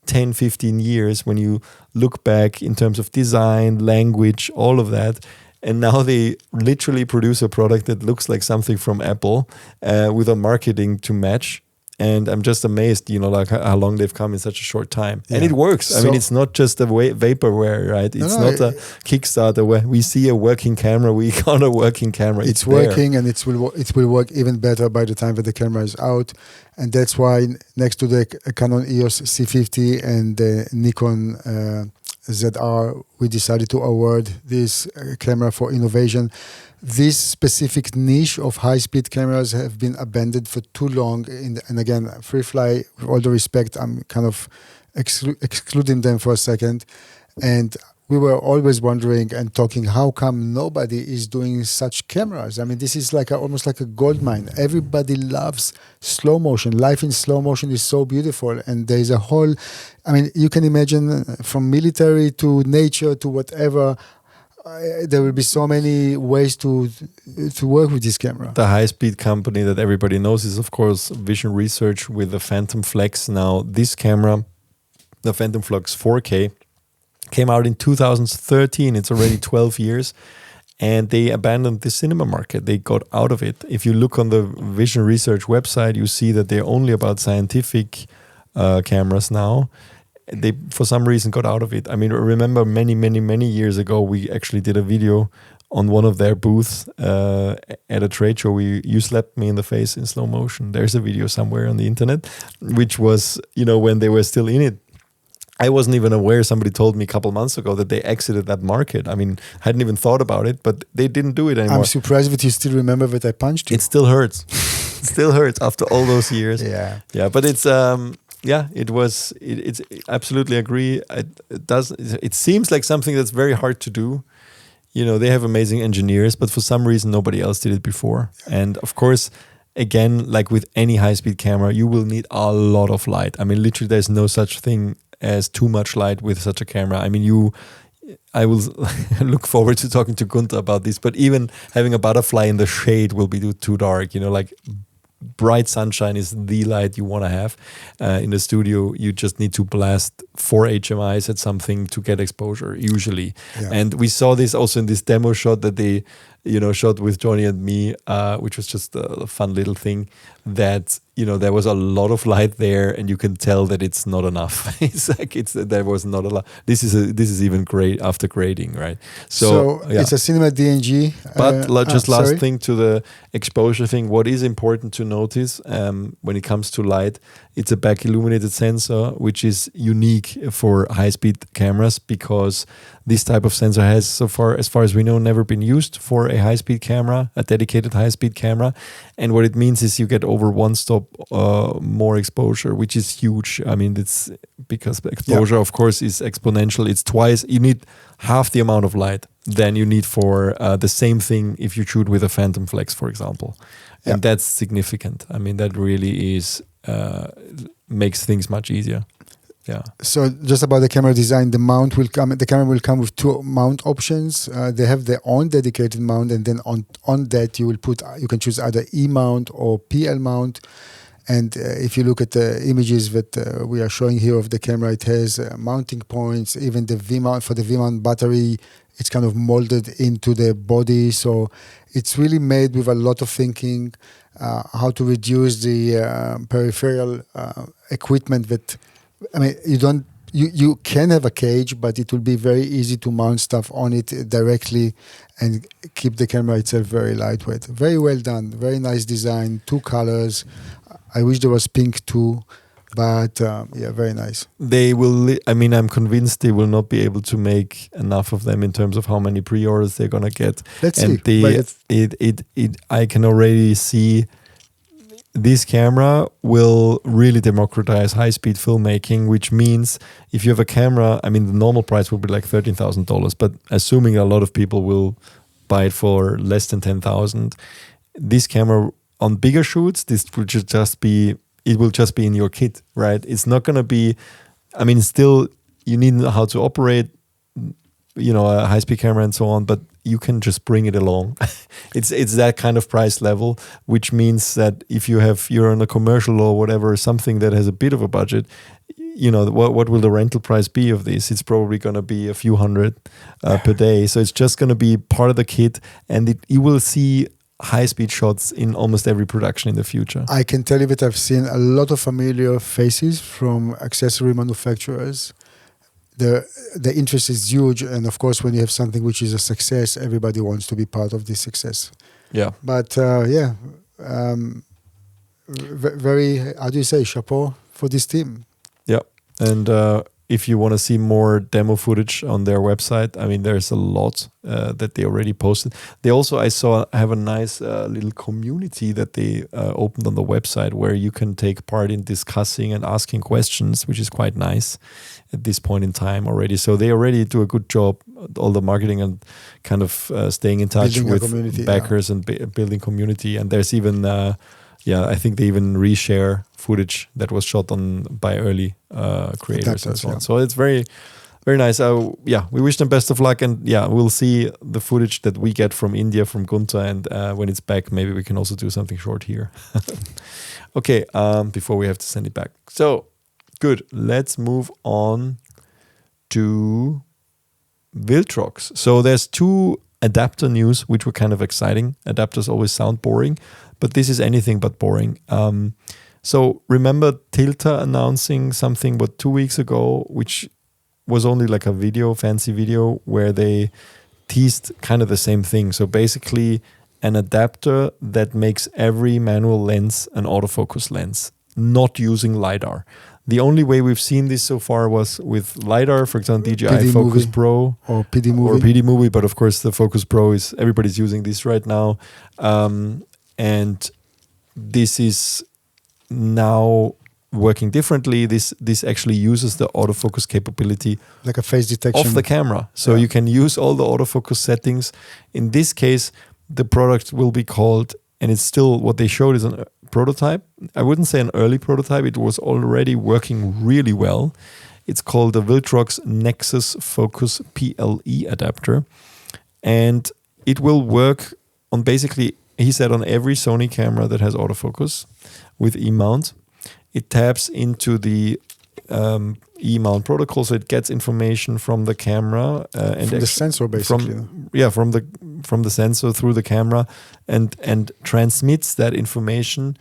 10, 15 years when you look back in terms of design, language, all of that. And now they literally produce a product that looks like something from Apple with a marketing to match. And I'm just amazed, how long they've come in such a short time. Yeah. And it works. It's not just a vaporware, right? It's not a Kickstarter where we see a working camera, we got a working camera.
It's working, and it will work even better by the time that the camera is out. And that's why next to the Canon EOS C50 and the Nikon ZR, we decided to award this camera for innovation. This specific niche of high-speed cameras have been abandoned for too long. And again, Freefly, with all the respect, I'm kind of excluding them for a second. And we were always wondering and talking, how come nobody is doing such cameras? This is almost like a gold mine. Everybody loves slow motion. Life in slow motion is so beautiful. And there's a whole, you can imagine from military to nature to whatever, there will be so many ways to work with this camera.
The high-speed company that everybody knows is, of course, Vision Research with the Phantom Flex. Now, this camera, the Phantom Flex 4K, came out in 2013. It's already 12 years. And they abandoned the cinema market. They got out of it. If you look on the Vision Research website, you see that they're only about scientific cameras now. They, for some reason, got out of it. I remember many years ago, we actually did a video on one of their booths at a trade show. You slapped me in the face in slow motion. There's a video somewhere on the internet, which was, when they were still in it. I wasn't even aware. Somebody told me a couple months ago that they exited that market. Hadn't even thought about it, but they didn't do it anymore.
I'm surprised that you still remember that I punched you.
It still hurts. It still hurts after all those years.
Yeah.
Yeah, but it's... It's absolutely agree. It seems like something that's very hard to do. They have amazing engineers, but for some reason nobody else did it before. And of course, again, like with any high-speed camera, you will need a lot of light. Literally, there's no such thing as too much light with such a camera. I will look forward to talking to Gunther about this, but even having a butterfly in the shade will be too dark. Bright sunshine is the light you want to have in the studio. You just need to blast 4 HMIs at something to get exposure usually. Yeah. And we saw this also in this demo shot that they shot with Johnny and me, which was just a fun little thing that there was a lot of light there, and you can tell that it's not enough. There was not a lot. This is even great after grading, right?
So yeah. It's a cinema DNG.
But last thing to the exposure thing. What is important to notice when it comes to light, it's a back illuminated sensor, which is unique for high-speed cameras because this type of sensor has, as far as we know, never been used for a high-speed camera, a dedicated high-speed camera. And what it means is you get over one stop more exposure, which is huge. It's because exposure, of course, is exponential. It's twice. You need half the amount of light than you need for the same thing if you shoot with a Phantom Flex, for example. And that's significant. That really is makes things much easier. Yeah. So
just about the camera design, the camera will come with 2 mount options. They have their own dedicated mount, and then on that you can choose either E mount or PL mount. And if you look at the images that we are showing here of the camera, it has mounting points. Even the V mount, for the V mount battery it's kind of molded into the body. So it's really made with a lot of thinking, how to reduce the peripheral equipment that, I mean, you can have a cage, but it will be very easy to mount stuff on it directly and keep the camera itself very lightweight. Very well done, very nice design, 2 colors. I wish there was pink too, but very nice.
They will. I mean, I'm convinced they will not be able to make enough of them in terms of how many pre-orders they're gonna get.
Let's
and
see.
I can already see this camera will really democratize high-speed filmmaking, which means if you have a camera, I mean, the normal price will be like $13,000, but assuming a lot of people will buy it for less than $10,000, this camera on bigger shoots, this will just be, it will just be in your kit, right? It's not going to be, I mean, still, you need to know how to operate, you know, a high-speed camera and so on, but you can just bring it along. It's that kind of price level, which means that if you're on a commercial or whatever, something that has a bit of a budget, you know, what will the rental price be of this? It's probably going to be a few hundred per day. So it's just going to be part of the kit, and you will see high-speed shots in almost every production in the future.
I can tell you that I've seen a lot of familiar faces from accessory manufacturers. The interest is huge, and of course, when you have something which is a success, everybody wants to be part of this success.
Yeah.
But very, how do you say, chapeau for this team.
Yeah. And if you want to see more demo footage on their website, I mean, there's a lot that they already posted. They also, I saw, have a nice little community that they opened on the website where you can take part in discussing and asking questions, which is quite nice at this point in time already. So they already do a good job, all the marketing and kind of staying in touch with backers and building community. And there's even, I think they even reshare footage that was shot by early creators and so on. So it's very, very nice. We wish them best of luck. And we'll see the footage that we get from India, from Gunther. And when it's back, maybe we can also do something short here. Okay, before we have to send it back. So, good. Let's move on to Viltrox. So there's 2 adapter news, which were kind of exciting. Adapters always sound boring, but this is anything but boring. So remember Tilta announcing something, 2 weeks ago, which was only like a fancy video, where they teased kind of the same thing. So basically an adapter that makes every manual lens an autofocus lens, not using LiDAR. The only way we've seen this so far was with LiDAR, for example, DJI Focus Pro
or PD Movie.
But of course the Focus Pro everybody's using this right now. And this is now working differently. This actually uses the autofocus capability,
like a face detection
of the camera. So you can use all the autofocus settings. In this case, the product will be called, and it's still what they showed is a prototype. I wouldn't say an early prototype. It was already working really well. It's called the Viltrox NexusFocus PLE adapter. And it will work on basically, he said, on every Sony camera that has autofocus with E-mount. It taps into the E-mount protocol, so it gets information from the camera and
from the sensor, basically.
From the sensor through the camera, and transmits that information.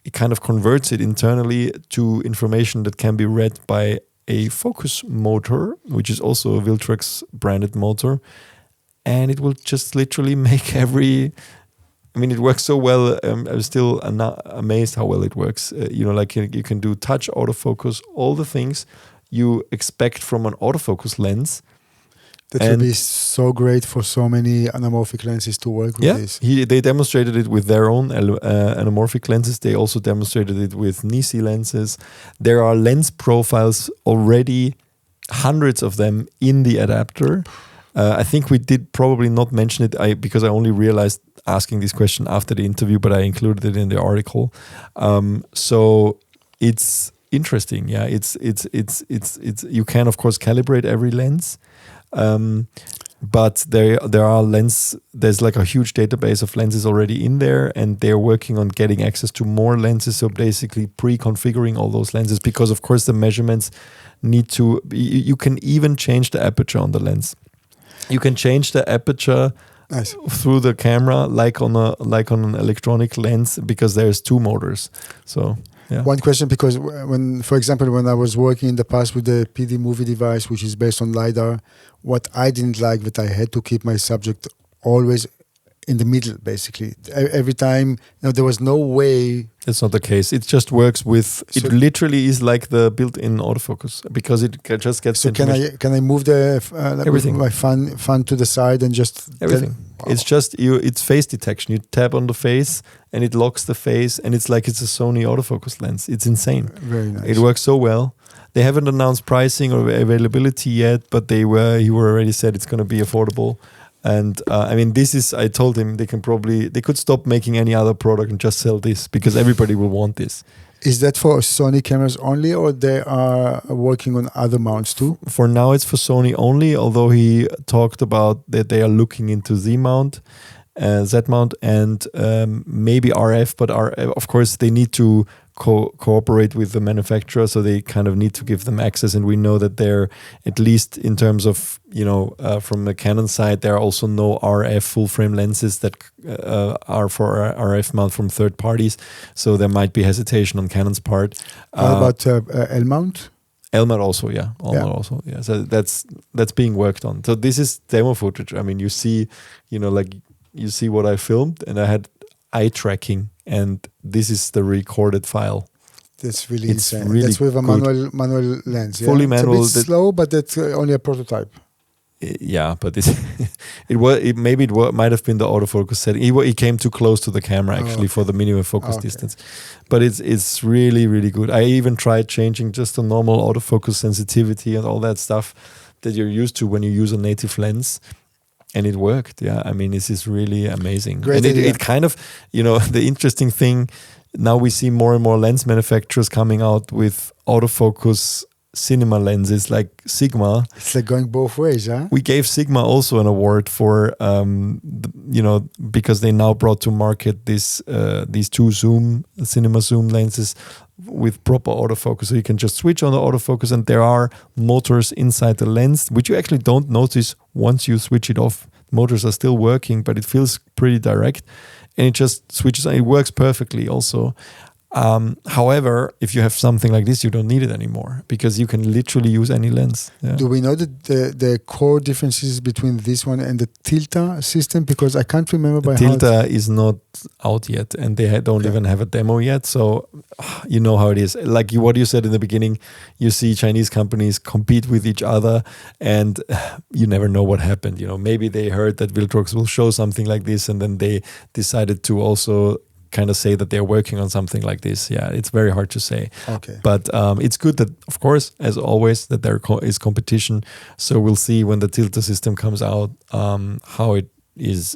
It kind of converts it internally to information that can be read by a focus motor, which is also a Viltrox branded motor, and it will just literally make every. I mean, it works so well. I'm still amazed how well it works. Like you can do touch autofocus, all the things you expect from an autofocus lens.
That will be so great for so many anamorphic lenses to work with this.
They demonstrated it with their own anamorphic lenses. They also demonstrated it with Nisi lenses. There are lens profiles already, hundreds of them in the adapter. I think we did probably not mention it because I only realized asking this question after the interview, but I included it in the article. So it's interesting. Yeah, it's you can of course calibrate every lens. But there are there's like a huge database of lenses already in there, and they're working on getting access to more lenses. So basically pre-configuring all those lenses, because of course the measurements need to, you can even change the aperture on the lens. You can change the aperture
Nice.
through the camera like on an electronic lens because there's two motors. So yeah.
One question, because when, for example, when I was working in the past with the PD movie device, which is based on LiDAR, what I didn't like that I had to keep my subject always in the middle, basically. Every time, there was no way.
That's not the case. It just works with. It literally is like the built-in autofocus because it just gets.
So can I move the
everything,
my fan to the side and just
everything?
Wow.
It's just it's face detection. You tap on the face and it locks the face, and it's like it's a Sony autofocus lens. It's insane.
Very nice.
It works so well. They haven't announced pricing or availability yet, but he already said it's going to be affordable. And I mean, I told him they could stop making any other product and just sell this because everybody will want this.
Is that for Sony cameras only, or they are working on other mounts too?
For now, it's for Sony only, although he talked about that they are looking into Z-mount, Z-mount, and maybe RF, but of course, they need to cooperate with the manufacturer, so they kind of need to give them access. And we know that they're, at least in terms of, from the Canon side, there are also no RF full-frame lenses that are for RF mount from third parties. So there might be hesitation on Canon's part.
How about L-mount?
L-mount also, yeah. Also, yeah. So that's being worked on. So this is demo footage. I mean, you see what I filmed, and I had eye tracking, and this is the recorded file.
That's really
It's
insane.
really
that's with a
good.
manual lens. Yeah?
Fully manual.
It's a bit slow, but that's only a prototype.
Yeah, but it might have been the autofocus setting. He came too close to the camera actually for the minimum focus distance, but it's really, really good. I even tried changing just the normal autofocus sensitivity and all that stuff that you're used to when you use a native lens. And it worked, yeah. I mean, this is really amazing.
Great
and
idea.
it kind of, the interesting thing, now we see more and more lens manufacturers coming out with autofocus cinema lenses like Sigma.
It's like going both ways, huh?
We gave Sigma also an award for, because they now brought to market these two cinema zoom lenses with proper autofocus. So you can just switch on the autofocus, and there are motors inside the lens, which you actually don't notice once you switch it off. Motors are still working, but it feels pretty direct, and it just switches on. It works perfectly also. However, if you have something like this, you don't need it anymore because you can literally use any lens. Yeah.
Do we know the core differences between this one and the Tilta system? Because I can't remember by heart.
Tilta is not out yet, and they don't even have a demo yet. So you know how it is. Like what you said in the beginning, you see Chinese companies compete with each other, and you never know what happened. Maybe they heard that Viltrox will show something like this, and then they decided to also kind of say that they're working on something like this. Yeah, it's very hard to say.
Okay.
But it's good that, of course, as always, that there is competition. So we'll see when the Tilta system comes out how it is,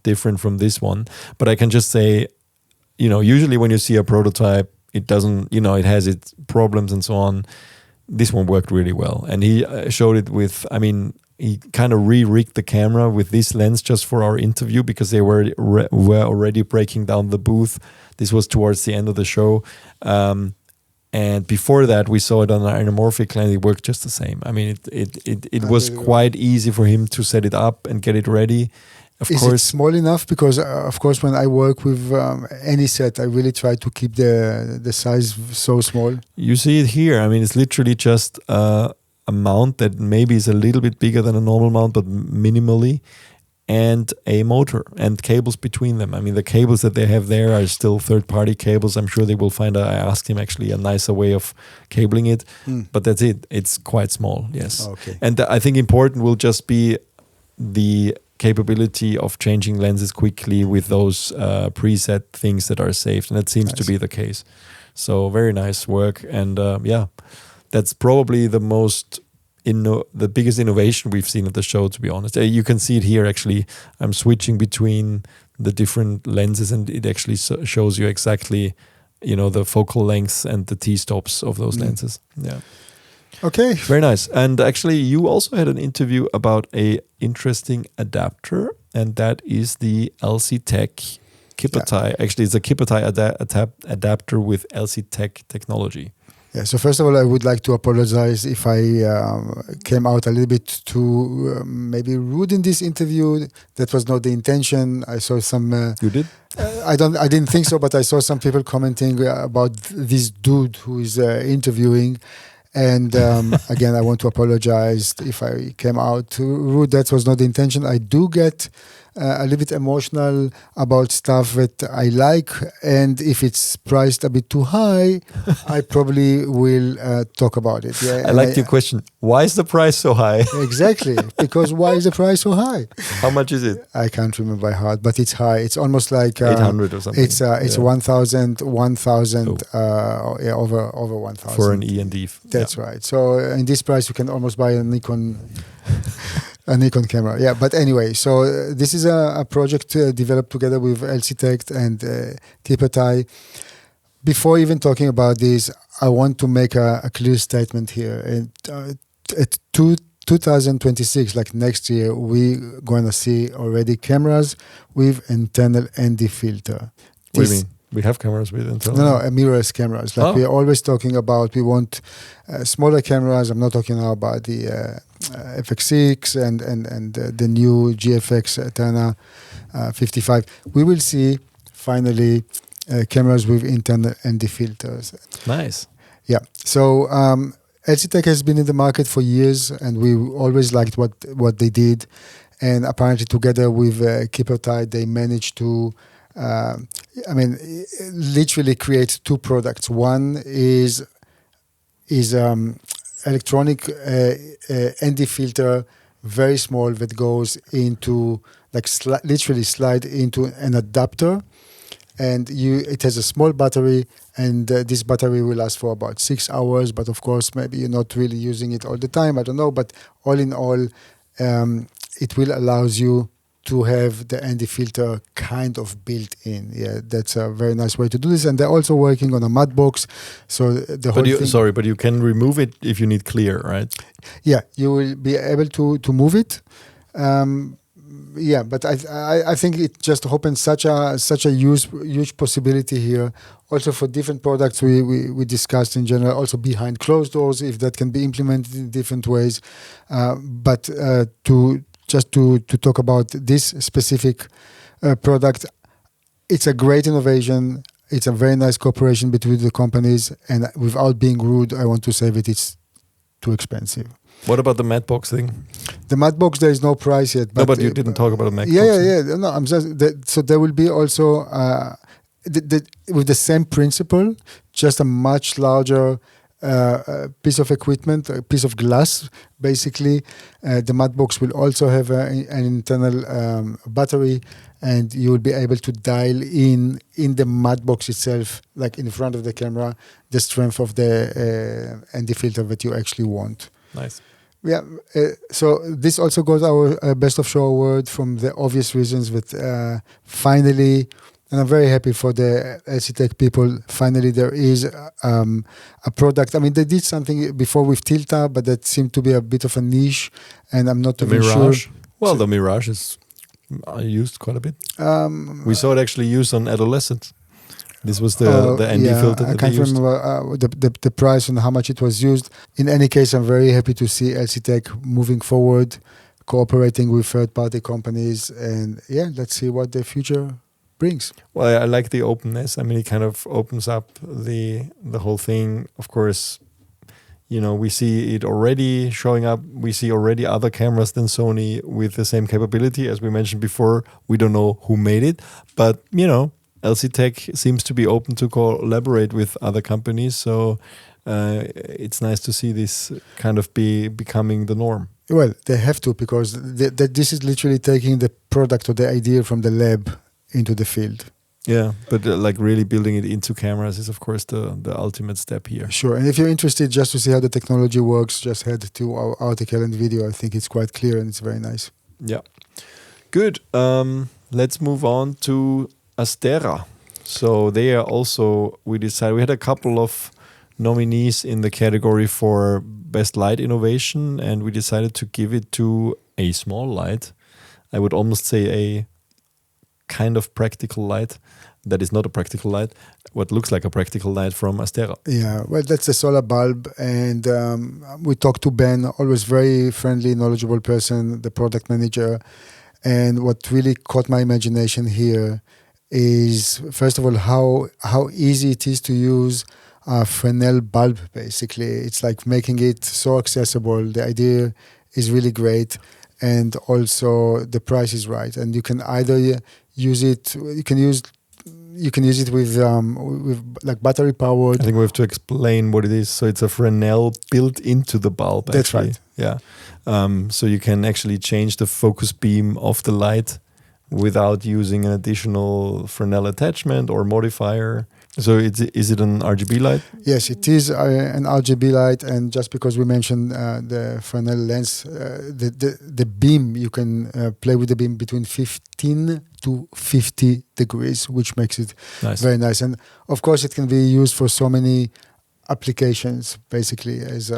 different from this one. But I can just say, usually when you see a prototype, it doesn't, it has its problems and so on. This one worked really well. And he showed it with, he kind of re-rigged the camera with this lens just for our interview because they were already breaking down the booth. This was towards the end of the show. And before that, we saw it on an anamorphic lens. It worked just the same. It was quite easy for him to set it up and get it ready. Of
Is
course,
it small enough? Because of course, when I work with any set, I really try to keep the size so small.
You see it here. It's literally just a mount that maybe is a little bit bigger than a normal mount, but minimally, and a motor and cables between them. The cables that they have there are still third-party cables. I'm sure they will find, I asked him actually, a nicer way of cabling it, but that's it. It's quite small, yes.
Okay.
And I think important will just be the capability of changing lenses quickly with those preset things that are saved, and that seems to be the case. So very nice work, and that's probably the biggest innovation we've seen at the show, to be honest. You can see it here actually. I'm switching between the different lenses, and it actually shows you exactly, the focal lengths and the T-stops of those lenses. Yeah.
Okay.
Very nice. And actually, you also had an interview about a interesting adapter, and that is the LC-Tec KipperTie. Actually, it's a KipperTie adapter with LC-Tec technology.
Yeah. So first of all, I would like to apologize if I came out a little bit too maybe rude in this interview. That was not the intention. I saw some.
You did?
I didn't think so, but I saw some people commenting about this dude who is interviewing. And again, I want to apologize if I came out too rude. That was not the intention. I do get a little bit emotional about stuff that I like, and if it's priced a bit too high, I probably will talk about it. Yeah,
I liked your question. Why is the price so high?
Exactly, because why is the price so high?
How much is it?
I can't remember by heart, but it's high. It's almost like
800 or something.
It's 1,000, over 1,000
for an E and D.
That's right. So in this price, you can almost buy a Nikon camera. Yeah, but anyway, so this is a project developed together with LC-Tec and KipperTie. Before even talking about this, I want to make a clear statement here. And, at 2026, like next year, we're going to see already cameras with internal ND filter.
What do you mean? We have cameras with internal?
No, mirrorless cameras. Like we're always talking about, we want smaller cameras. I'm not talking now about the FX6 and the new GFX ETERNA 55. We will see finally cameras with internal ND filters.
Nice.
Yeah. So LC-Tec has been in the market for years, and we always liked what they did. And apparently, together with KipperTie, they managed to, literally create two products. One is electronic ND filter, very small, that goes into literally slide into an adapter, and it has a small battery, and this battery will last for about 6 hours. But of course, maybe you're not really using it all the time. I don't know, but all in all, it will allows you to have the ND filter kind of built in. Yeah, that's a very nice way to do this. And they're also working on a matte box. So the whole thing.
But you can remove it if you need clear, right?
Yeah, you will be able to move it. But I think it just opens such a huge possibility here. Also for different products we discussed in general, also behind closed doors, if that can be implemented in different ways. But to talk about this specific product, it's a great innovation. It's a very nice cooperation between the companies. And without being rude, I want to say that it's too expensive.
What about the matte box thing?
The matte box, there is no price yet.
But you didn't talk about a matte box.
Yeah. No, I'm just so there will be also with the same principle, just a much larger piece of equipment, a piece of glass. Basically, the matte box will also have an internal battery, and you will be able to dial in the matte box itself, like in front of the camera, the strength of the ND filter that you actually want.
Nice.
Yeah, so this also got our Best of Show award from the obvious reasons that finally, and I'm very happy for the LC-Tec people, finally there is a product. I mean, they did something before with Tilta, but that seemed to be a bit of a niche, and I'm not even sure.
Well, the Mirage is used quite a bit. We saw it actually used on adolescents. This was the ND filter that
I can't remember the price and how much it was used. In any case, I'm very happy to see LC-Tec moving forward, cooperating with third-party companies, and let's see what the future brings.
Well, I like the openness. I mean, it kind of opens up the whole thing. Of course, we see it already showing up. We see already other cameras than Sony with the same capability. As we mentioned before, we don't know who made it, but LC-Tec seems to be open to collaborate with other companies, so it's nice to see this kind of becoming the norm.
Well, they have to, because this is literally taking the product or the idea from the lab into the field.
Yeah, but really building it into cameras is, of course, the ultimate step here.
Sure, and if you're interested just to see how the technology works, just head to our article and video. I think it's quite clear and it's very nice.
Yeah. Good. Let's move on to Astera. So we had a couple of nominees in the category for best light innovation, and we decided to give it to a small light. I would almost say a kind of practical light that is not a practical light, what looks like a practical light from Astera.
Yeah, well, that's a SolaBulb, and we talked to Ben, always very friendly, knowledgeable person, the product manager. And what really caught my imagination here is, first of all, how easy it is to use a Fresnel bulb, basically. It's like making it so accessible. The idea is really great, and also the price is right. And you can either use it, you can use it with like battery powered.
I think we have to explain what it is. So it's a Fresnel built into the bulb.
That's
actually.
right.
Yeah. So you can actually change the focus beam of the light without using an additional Fresnel attachment or modifier. So is it an RGB light?
Yes, it is an RGB light, and just because we mentioned the Fresnel lens, the beam, you can play with the beam between 15 to 50 degrees, which makes it very nice. And of course, it can be used for so many applications, basically, as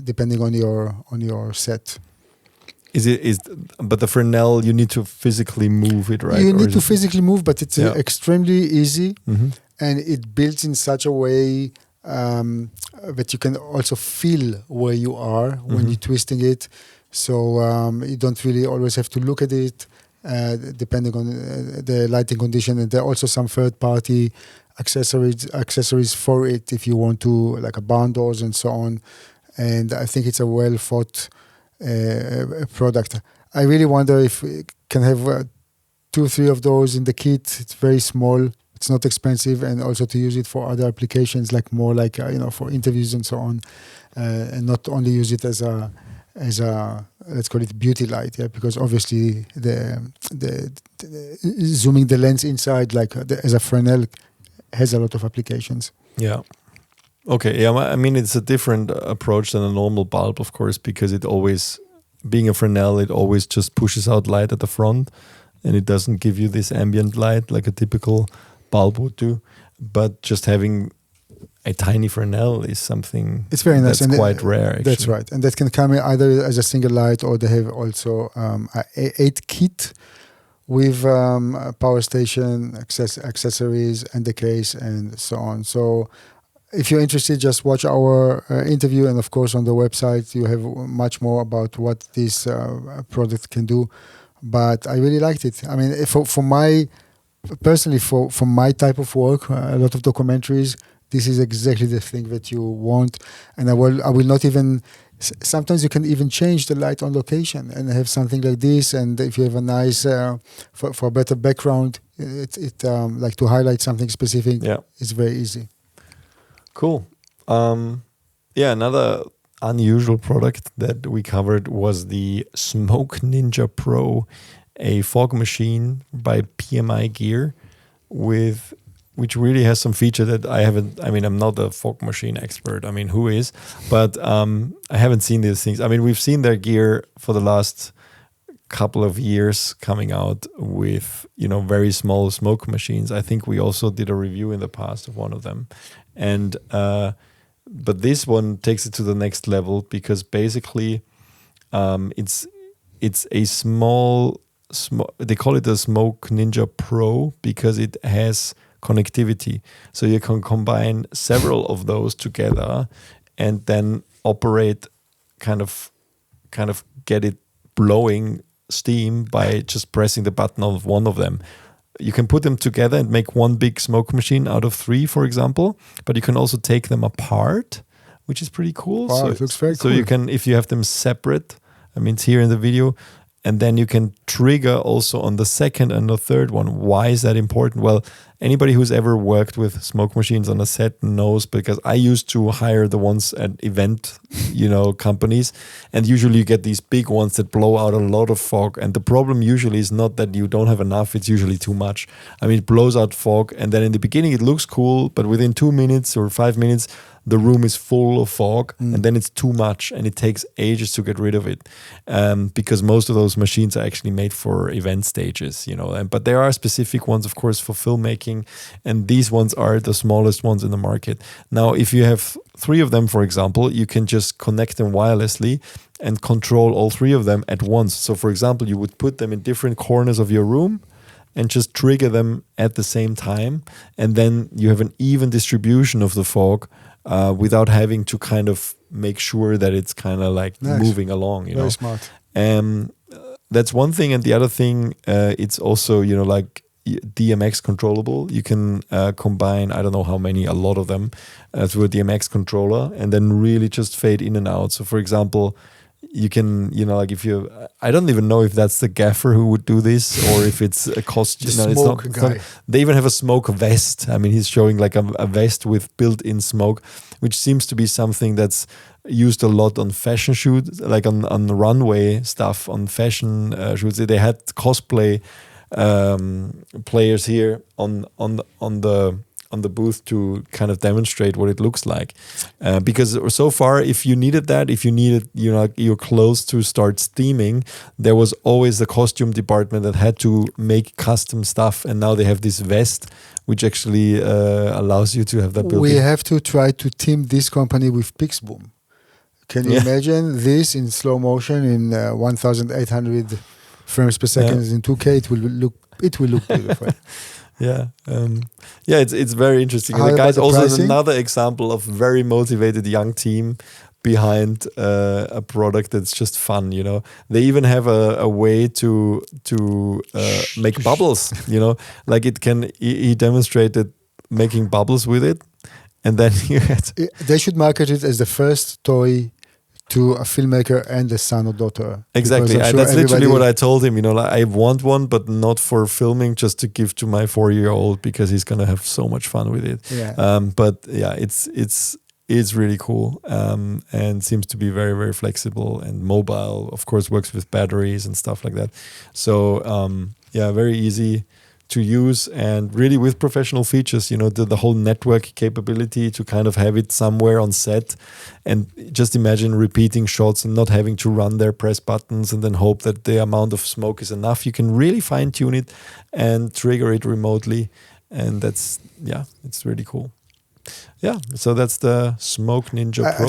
depending on your set.
But the Fresnel, you need to physically move it, right?
You need to physically move, but it's extremely easy.
Mm-hmm.
And it builds in such a way that you can also feel where you are when you're twisting it. So you don't really always have to look at it, depending on the lighting condition. And there are also some third-party accessories for it if you want to, like a barn doors and so on. And I think it's a well-thought product. I really wonder if we can have 2 or 3 of those in the kit. It's very small. It's not expensive, and also to use it for other applications, like more like for interviews and so on, and not only use it as a let's call it beauty light, because obviously the zooming the lens inside as a Fresnel has a lot of applications.
Yeah. Okay. Yeah. I mean, it's a different approach than a normal bulb, of course, because it always, being a Fresnel, it always just pushes out light at the front, and it doesn't give you this ambient light like a typical bulb would do. But just having a tiny Fresnel is something
it's very nice,
that's
and
quite rare, actually.
That's right. And that can come either as a single light, or they have also a 8 kit with a power station, accessories, and the case, and so on. So if you're interested, just watch our interview, and of course on the website you have much more about what this product can do. But I really liked it. I mean, for my type of work, a lot of documentaries, this is exactly the thing that you want. And I will not even. Sometimes you can even change the light on location and have something like this. And if you have a nice for a better background, it like to highlight something specific.
Yeah,
it's very easy.
Cool. Another unusual product that we covered was the SmokeNinja Pro, a fog machine by PMI Gear, which really has some feature that I haven't. I mean, I'm not a fog machine expert. I mean, who is? But I haven't seen these things. I mean, we've seen their gear for the last couple of years coming out with very small smoke machines. I think we also did a review in the past of one of them, and but this one takes it to the next level, because basically it's a small. They call it a SmokeNinja Pro because it has connectivity, so you can combine several of those together and then operate kind of get it blowing steam by just pressing the button of one of them. You can put them together and make one big smoke machine out of 3, for example, but you can also take them apart, which is pretty cool.
Wow,
so
it looks very cool.
So you can, if you have them separate, I mean, it's here in the video, and then you can trigger also on the second and the third one. Why is that important? Well, anybody who's ever worked with smoke machines on a set knows, because I used to hire the ones at event, companies, and usually you get these big ones that blow out a lot of fog. And the problem usually is not that you don't have enough, it's usually too much. I mean, it blows out fog, and then in the beginning it looks cool, but within 2 minutes or 5 minutes, the room is full of fog, and then it's too much, and it takes ages to get rid of it, because most of those machines are actually made for event stages, but there are specific ones, of course, for filmmaking, and these ones are the smallest ones in the market. Now, if you have 3 of them, for example, you can just connect them wirelessly and control all 3 of them at once. So, for example, you would put them in different corners of your room, and just trigger them at the same time, and then you have an even distribution of the fog without having to kind of make sure that it's kind of like moving along.
Very smart.
That's one thing, and the other thing, it's also like DMX controllable. You can combine, I don't know how many, a lot of them through a DMX controller, and then really just fade in and out. So for example, you can, like if you, I don't even know if that's the gaffer who would do this or if it's a costume.
Smoke guy.
They even have a smoke vest. I mean, he's showing like a vest with built-in smoke, which seems to be something that's used a lot on fashion shoots, like on the runway stuff, on fashion shoots. They had cosplay players here on the booth to kind of demonstrate what it looks like, because so far, if you needed your clothes to start steaming, there was always the costume department that had to make custom stuff, and now they have this vest which actually allows you to have that built-in.
We have to try to team this company with Pixboom. Can you imagine this in slow motion in 1,800 frames per second in 2K? It will look beautiful.
It's very interesting.
How
the guys
about the
also has
pricing?
another example of very motivated young team behind a product that's just fun. They even have a way to make bubbles. Like it can. He demonstrated making bubbles with it, and then
they should market it as the first toy to a filmmaker and a son or daughter.
Exactly.
Because I'm
That's
sure
literally what
everybody-
I told him. Like, I want one, but not for filming, just to give to my 4-year-old because he's gonna have so much fun with it.
Yeah.
But yeah, it's really cool, and seems to be very, very flexible and mobile. Of course, works with batteries and stuff like that. So very easy to use, and really with professional features, the whole network capability to kind of have it somewhere on set, and just imagine repeating shots and not having to run there, press buttons and then hope that the amount of smoke is enough. You can really fine tune it and trigger it remotely, and it's really cool. Yeah, so that's the SmokeNinja Pro.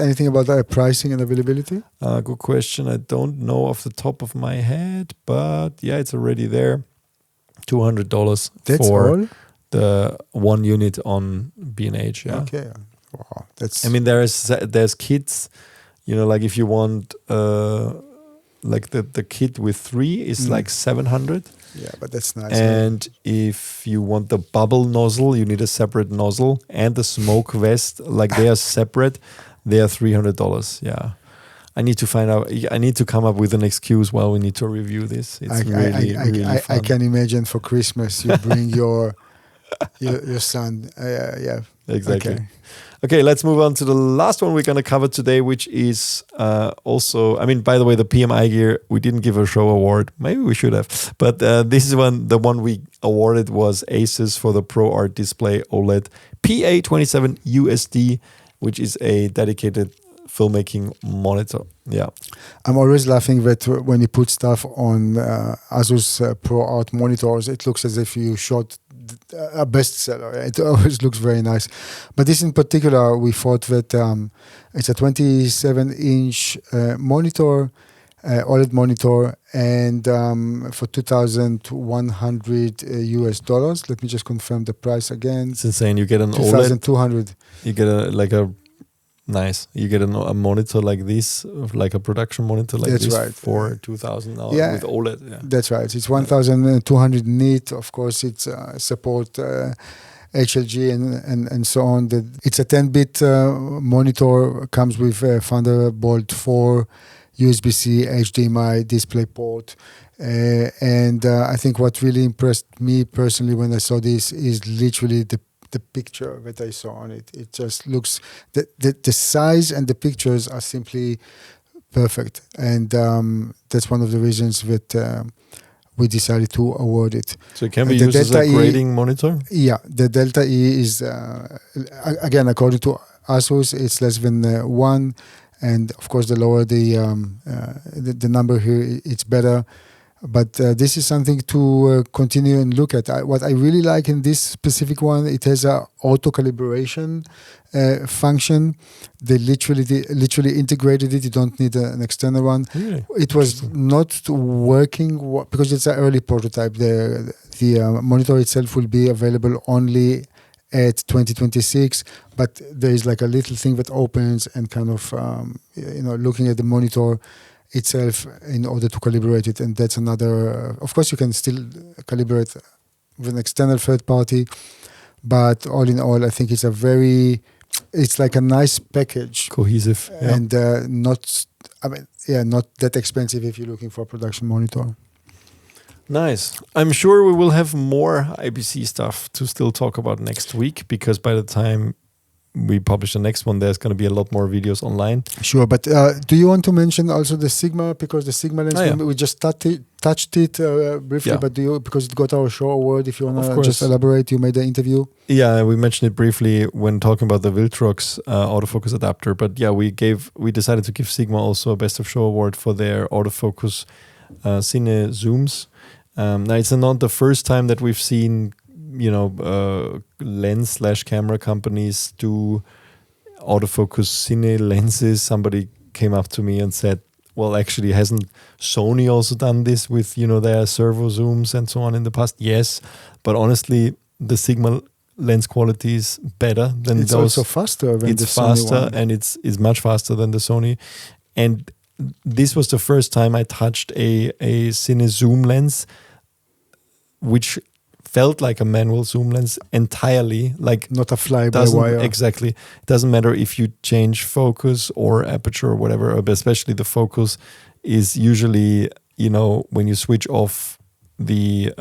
Anything about pricing and availability?
Good question. I don't know off the top of my head, but yeah, it's already there. $200
That's
for
all?
the one unit on B&H. Yeah.
Okay. Wow. That's.
I mean, there's kits, like if you want, like the kit with 3 is like 700.
Yeah, but that's nice.
And if you want the bubble nozzle, you need a separate nozzle, and the smoke vest, like they are separate. They are $300. Yeah. I need to find out. I need to come up with an excuse while we need to review this. It's really fun.
I can imagine for Christmas you bring your son. Yeah.
Exactly. Okay, let's move on to the last one we're going to cover today, which is also, I mean, by the way, the PMI gear, we didn't give a show award. Maybe we should have. But this is the one we awarded was ASUS for the ProArt Display OLED PA27 USD, which is a dedicated filmmaking monitor. Yeah.
I'm always laughing that when you put stuff on ASUS ProArt monitors, it looks as if you shot a bestseller. It always looks very nice. But this in particular, we thought that it's a 27-inch monitor, OLED monitor, and for $2,100 US. Let me just confirm the price again.
It's insane. You get an OLED.
$2,200.
You get nice. You get a monitor like this, like a production monitor like
That's
this
right.
for $2,000 with OLED. Yeah.
That's right. It's 1,200 nit. Of course, it's support HLG and so on. It's a 10-bit monitor. Comes with Thunderbolt 4, USB-C, HDMI, display port. And I think what really impressed me personally when I saw this is literally the picture that I saw on it. It just looks, the size and the pictures are simply perfect. And that's one of the reasons that we decided to award it.
So it can be used as a grading monitor?
Yeah, the Delta E is, again, according to ASUS, it's less than 1. And of course, the lower the number here, it's better. But this is something to continue and look at. What I really like in this specific one, it has a auto calibration function. They literally integrated it. You don't need an external one.
Really?
It was not working because it's an early prototype. The monitor itself will be available only at 2026, but there is like a little thing that opens and kind of looking at the monitor itself in order to calibrate it. And that's another, of course you can still calibrate with an external third party, but all in all I think it's like a nice package,
Cohesive. Yeah.
and not that expensive if you're looking for a production monitor.
Nice. I'm sure we will have more IBC stuff to still talk about next week, because by the time we publish the next one, there's going to be a lot more videos online.
Sure, but do you want to mention also the Sigma? Because the Sigma lens, we just touched it briefly, but because it got our show award, if you want to just elaborate, you made the interview.
Yeah, we mentioned it briefly when talking about the Viltrox autofocus adapter. But yeah, we decided to give Sigma also a Best of Show award for their autofocus cine zooms. Now it's not the first time that we've seen lens/camera companies do autofocus cine lenses. Somebody came up to me and said, well, actually, hasn't Sony also done this with their servo zooms and so on in the past? Yes, but honestly, the Sigma lens quality is better than
it's
those.
It's also faster than the
Sony
faster one.
And it's much faster than the Sony. And this was the first time I touched a cine zoom lens which felt like a manual zoom lens entirely, like
not a fly-by-wire.
Exactly. It doesn't matter if you change focus or aperture or whatever, but especially the focus is usually, when you switch off the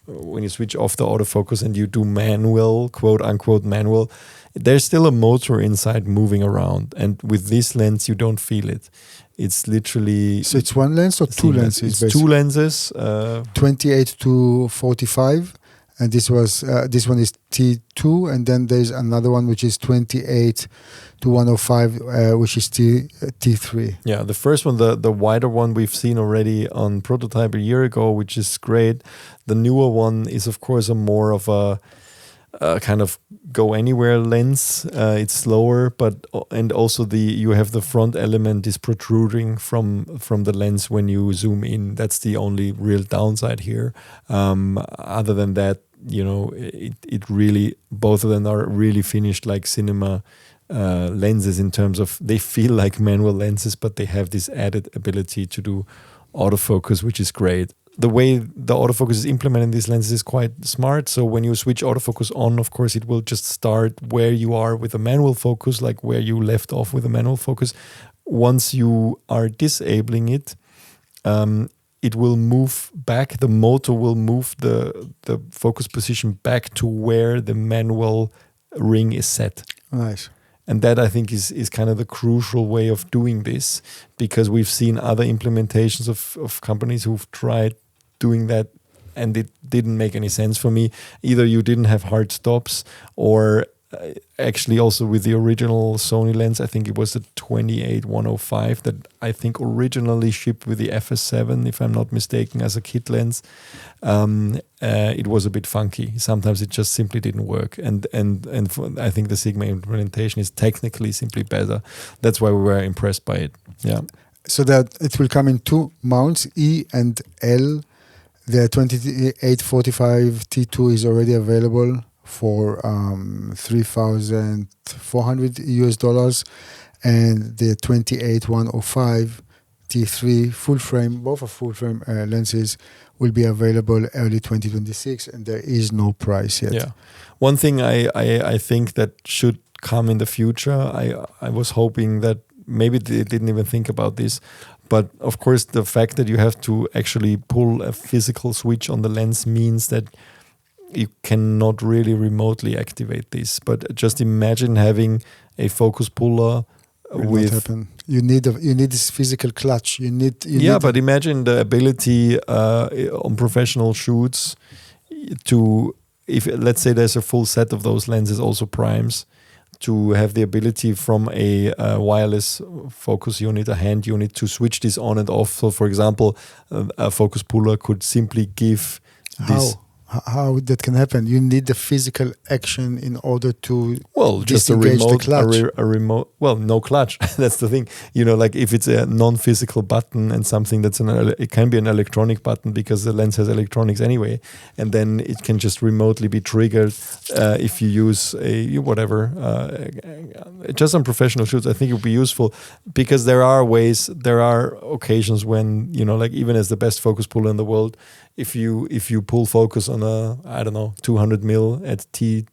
autofocus and you do manual, quote unquote manual, there's still a motor inside moving around. And with this lens, you don't feel it. It's literally...
So it's one lens or two lenses?
It's two lenses.
28 to 45. And this one is T2. And then there's another one which is 28 to 105, which is T3.
Yeah, the first one, the wider one we've seen already on prototype a year ago, which is great. The newer one is, of course, more of a kind of go anywhere lens. It's slower, and also you have the front element is protruding from the lens when you zoom in. That's the only real downside here. Other than that, it really, both of them are really finished like cinema lenses in terms of they feel like manual lenses, but they have this added ability to do autofocus, which is great. The way the autofocus is implemented in these lenses is quite smart. So when you switch autofocus on, of course, it will just start where you are with a manual focus, like where you left off with a manual focus. Once you are disabling it, it will move back. The motor will move the focus position back to where the manual ring is set.
Nice.
And that, I think, is kind of the crucial way of doing this, because we've seen other implementations of companies who've tried doing that and it didn't make any sense for me. Either you didn't have hard stops, or actually also with the original Sony lens, I think it was the 28-105 that I think originally shipped with the FS7, if I'm not mistaken, as a kit lens. It was a bit funky. Sometimes it just simply didn't work. And I think the Sigma implementation is technically simply better. That's why we were impressed by it. Yeah.
So that it will come in two mounts, E and L. The 2845 T2 is already available for $3,400 and the 28105 T3 full frame, both are full frame lenses, will be available early 2026, and there is no price yet.
Yeah. One thing I think that should come in the future, I was hoping that maybe they didn't even think about this, but of course the fact that you have to actually pull a physical switch on the lens means that you cannot really remotely activate this. But just imagine having a focus puller with...
happen. You need this physical clutch.
But imagine the ability on professional shoots to, if let's say there's a full set of those lenses, also primes, to have the ability from a wireless focus unit, a hand unit, to switch this on and off. So, for example, a focus puller could simply give this.
How that can happen? You need the physical action in order to
just a
disengage
remote,
the clutch.
a remote. Well, no clutch. That's the thing. Like if it's a non-physical button and something that's it can be an electronic button because the lens has electronics anyway, and then it can just remotely be triggered if you use a whatever. Just on professional shoots, I think it would be useful because there are occasions when like even as the best focus puller in the world. If you pull focus on a 200 mil at T2,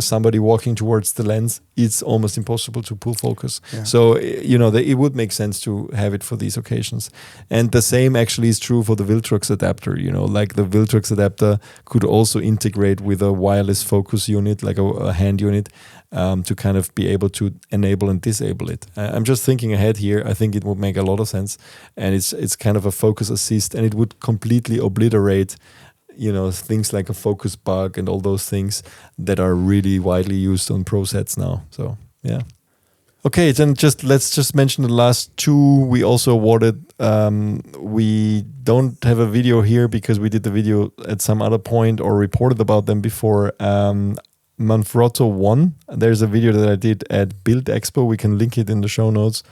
somebody walking towards the lens, it's almost impossible to pull focus.
Yeah.
So it would make sense to have it for these occasions. And the same actually is true for the Viltrox adapter. Like the Viltrox adapter could also integrate with a wireless focus unit, like a hand unit. To kind of be able to enable and disable it. I'm just thinking ahead here. I think it would make a lot of sense, and it's kind of a focus assist, and it would completely obliterate, things like a focus bug and all those things that are really widely used on pro sets now. So yeah. Okay, then let's just mention the last two. We also awarded. We don't have a video here because we did the video at some other point or reported about them before. Manfrotto 1. There's a video that I did at Build Expo. We can link it in the show notes.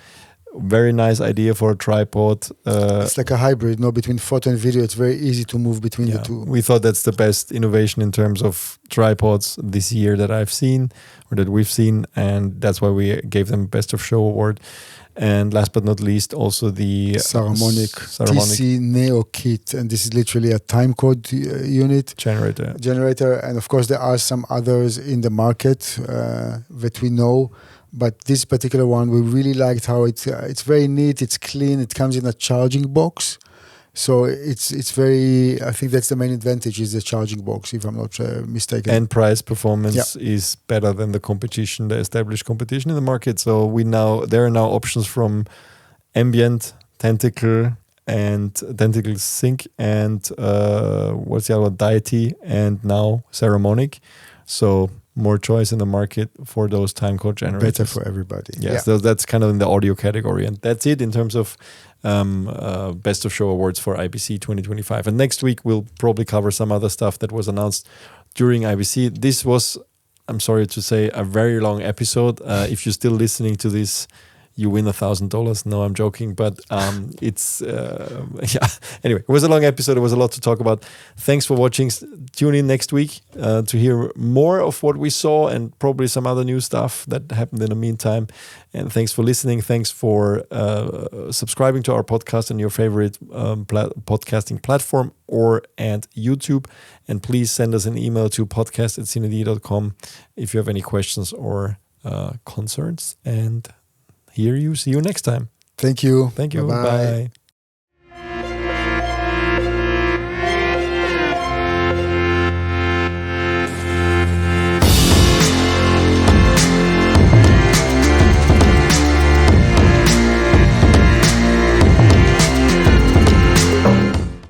Very nice idea for a tripod.
It's like a hybrid, between photo and video. It's very easy to move between the two.
We thought that's the best innovation in terms of tripods this year that I've seen or that we've seen, and that's why we gave them Best of Show award. And last but not least, also the
Saramonic TC Neo Kit, and this is literally a time code unit generator. And of course, there are some others in the market that we know, but this particular one we really liked how it's very neat, it's clean, it comes in a charging box. So it's very. I think that's the main advantage is the charging box, if I'm not mistaken.
And price performance is better than the competition, the established competition in the market. So there are now options from Ambient, Tentacle, and Tentacle Sync, and what's the other one? Deity, and now Saramonic. So more choice in the market for those time code generators.
Better for everybody.
Yes, so that's kind of in the audio category, and that's it in terms of Best of Show awards for IBC 2025. And next week we'll probably cover some other stuff that was announced during IBC. This was, I'm sorry to say, a very long episode. If you're still listening to this, you win $1,000. No, I'm joking, but it's Anyway, it was a long episode. There was a lot to talk about. Thanks for watching. Tune in next week to hear more of what we saw and probably some other new stuff that happened in the meantime. And thanks for listening. Thanks for subscribing to our podcast on your favorite podcasting platform and YouTube. And please send us an email to podcast@cined.com if you have any questions or concerns. And see you next time.
Thank you.
Bye.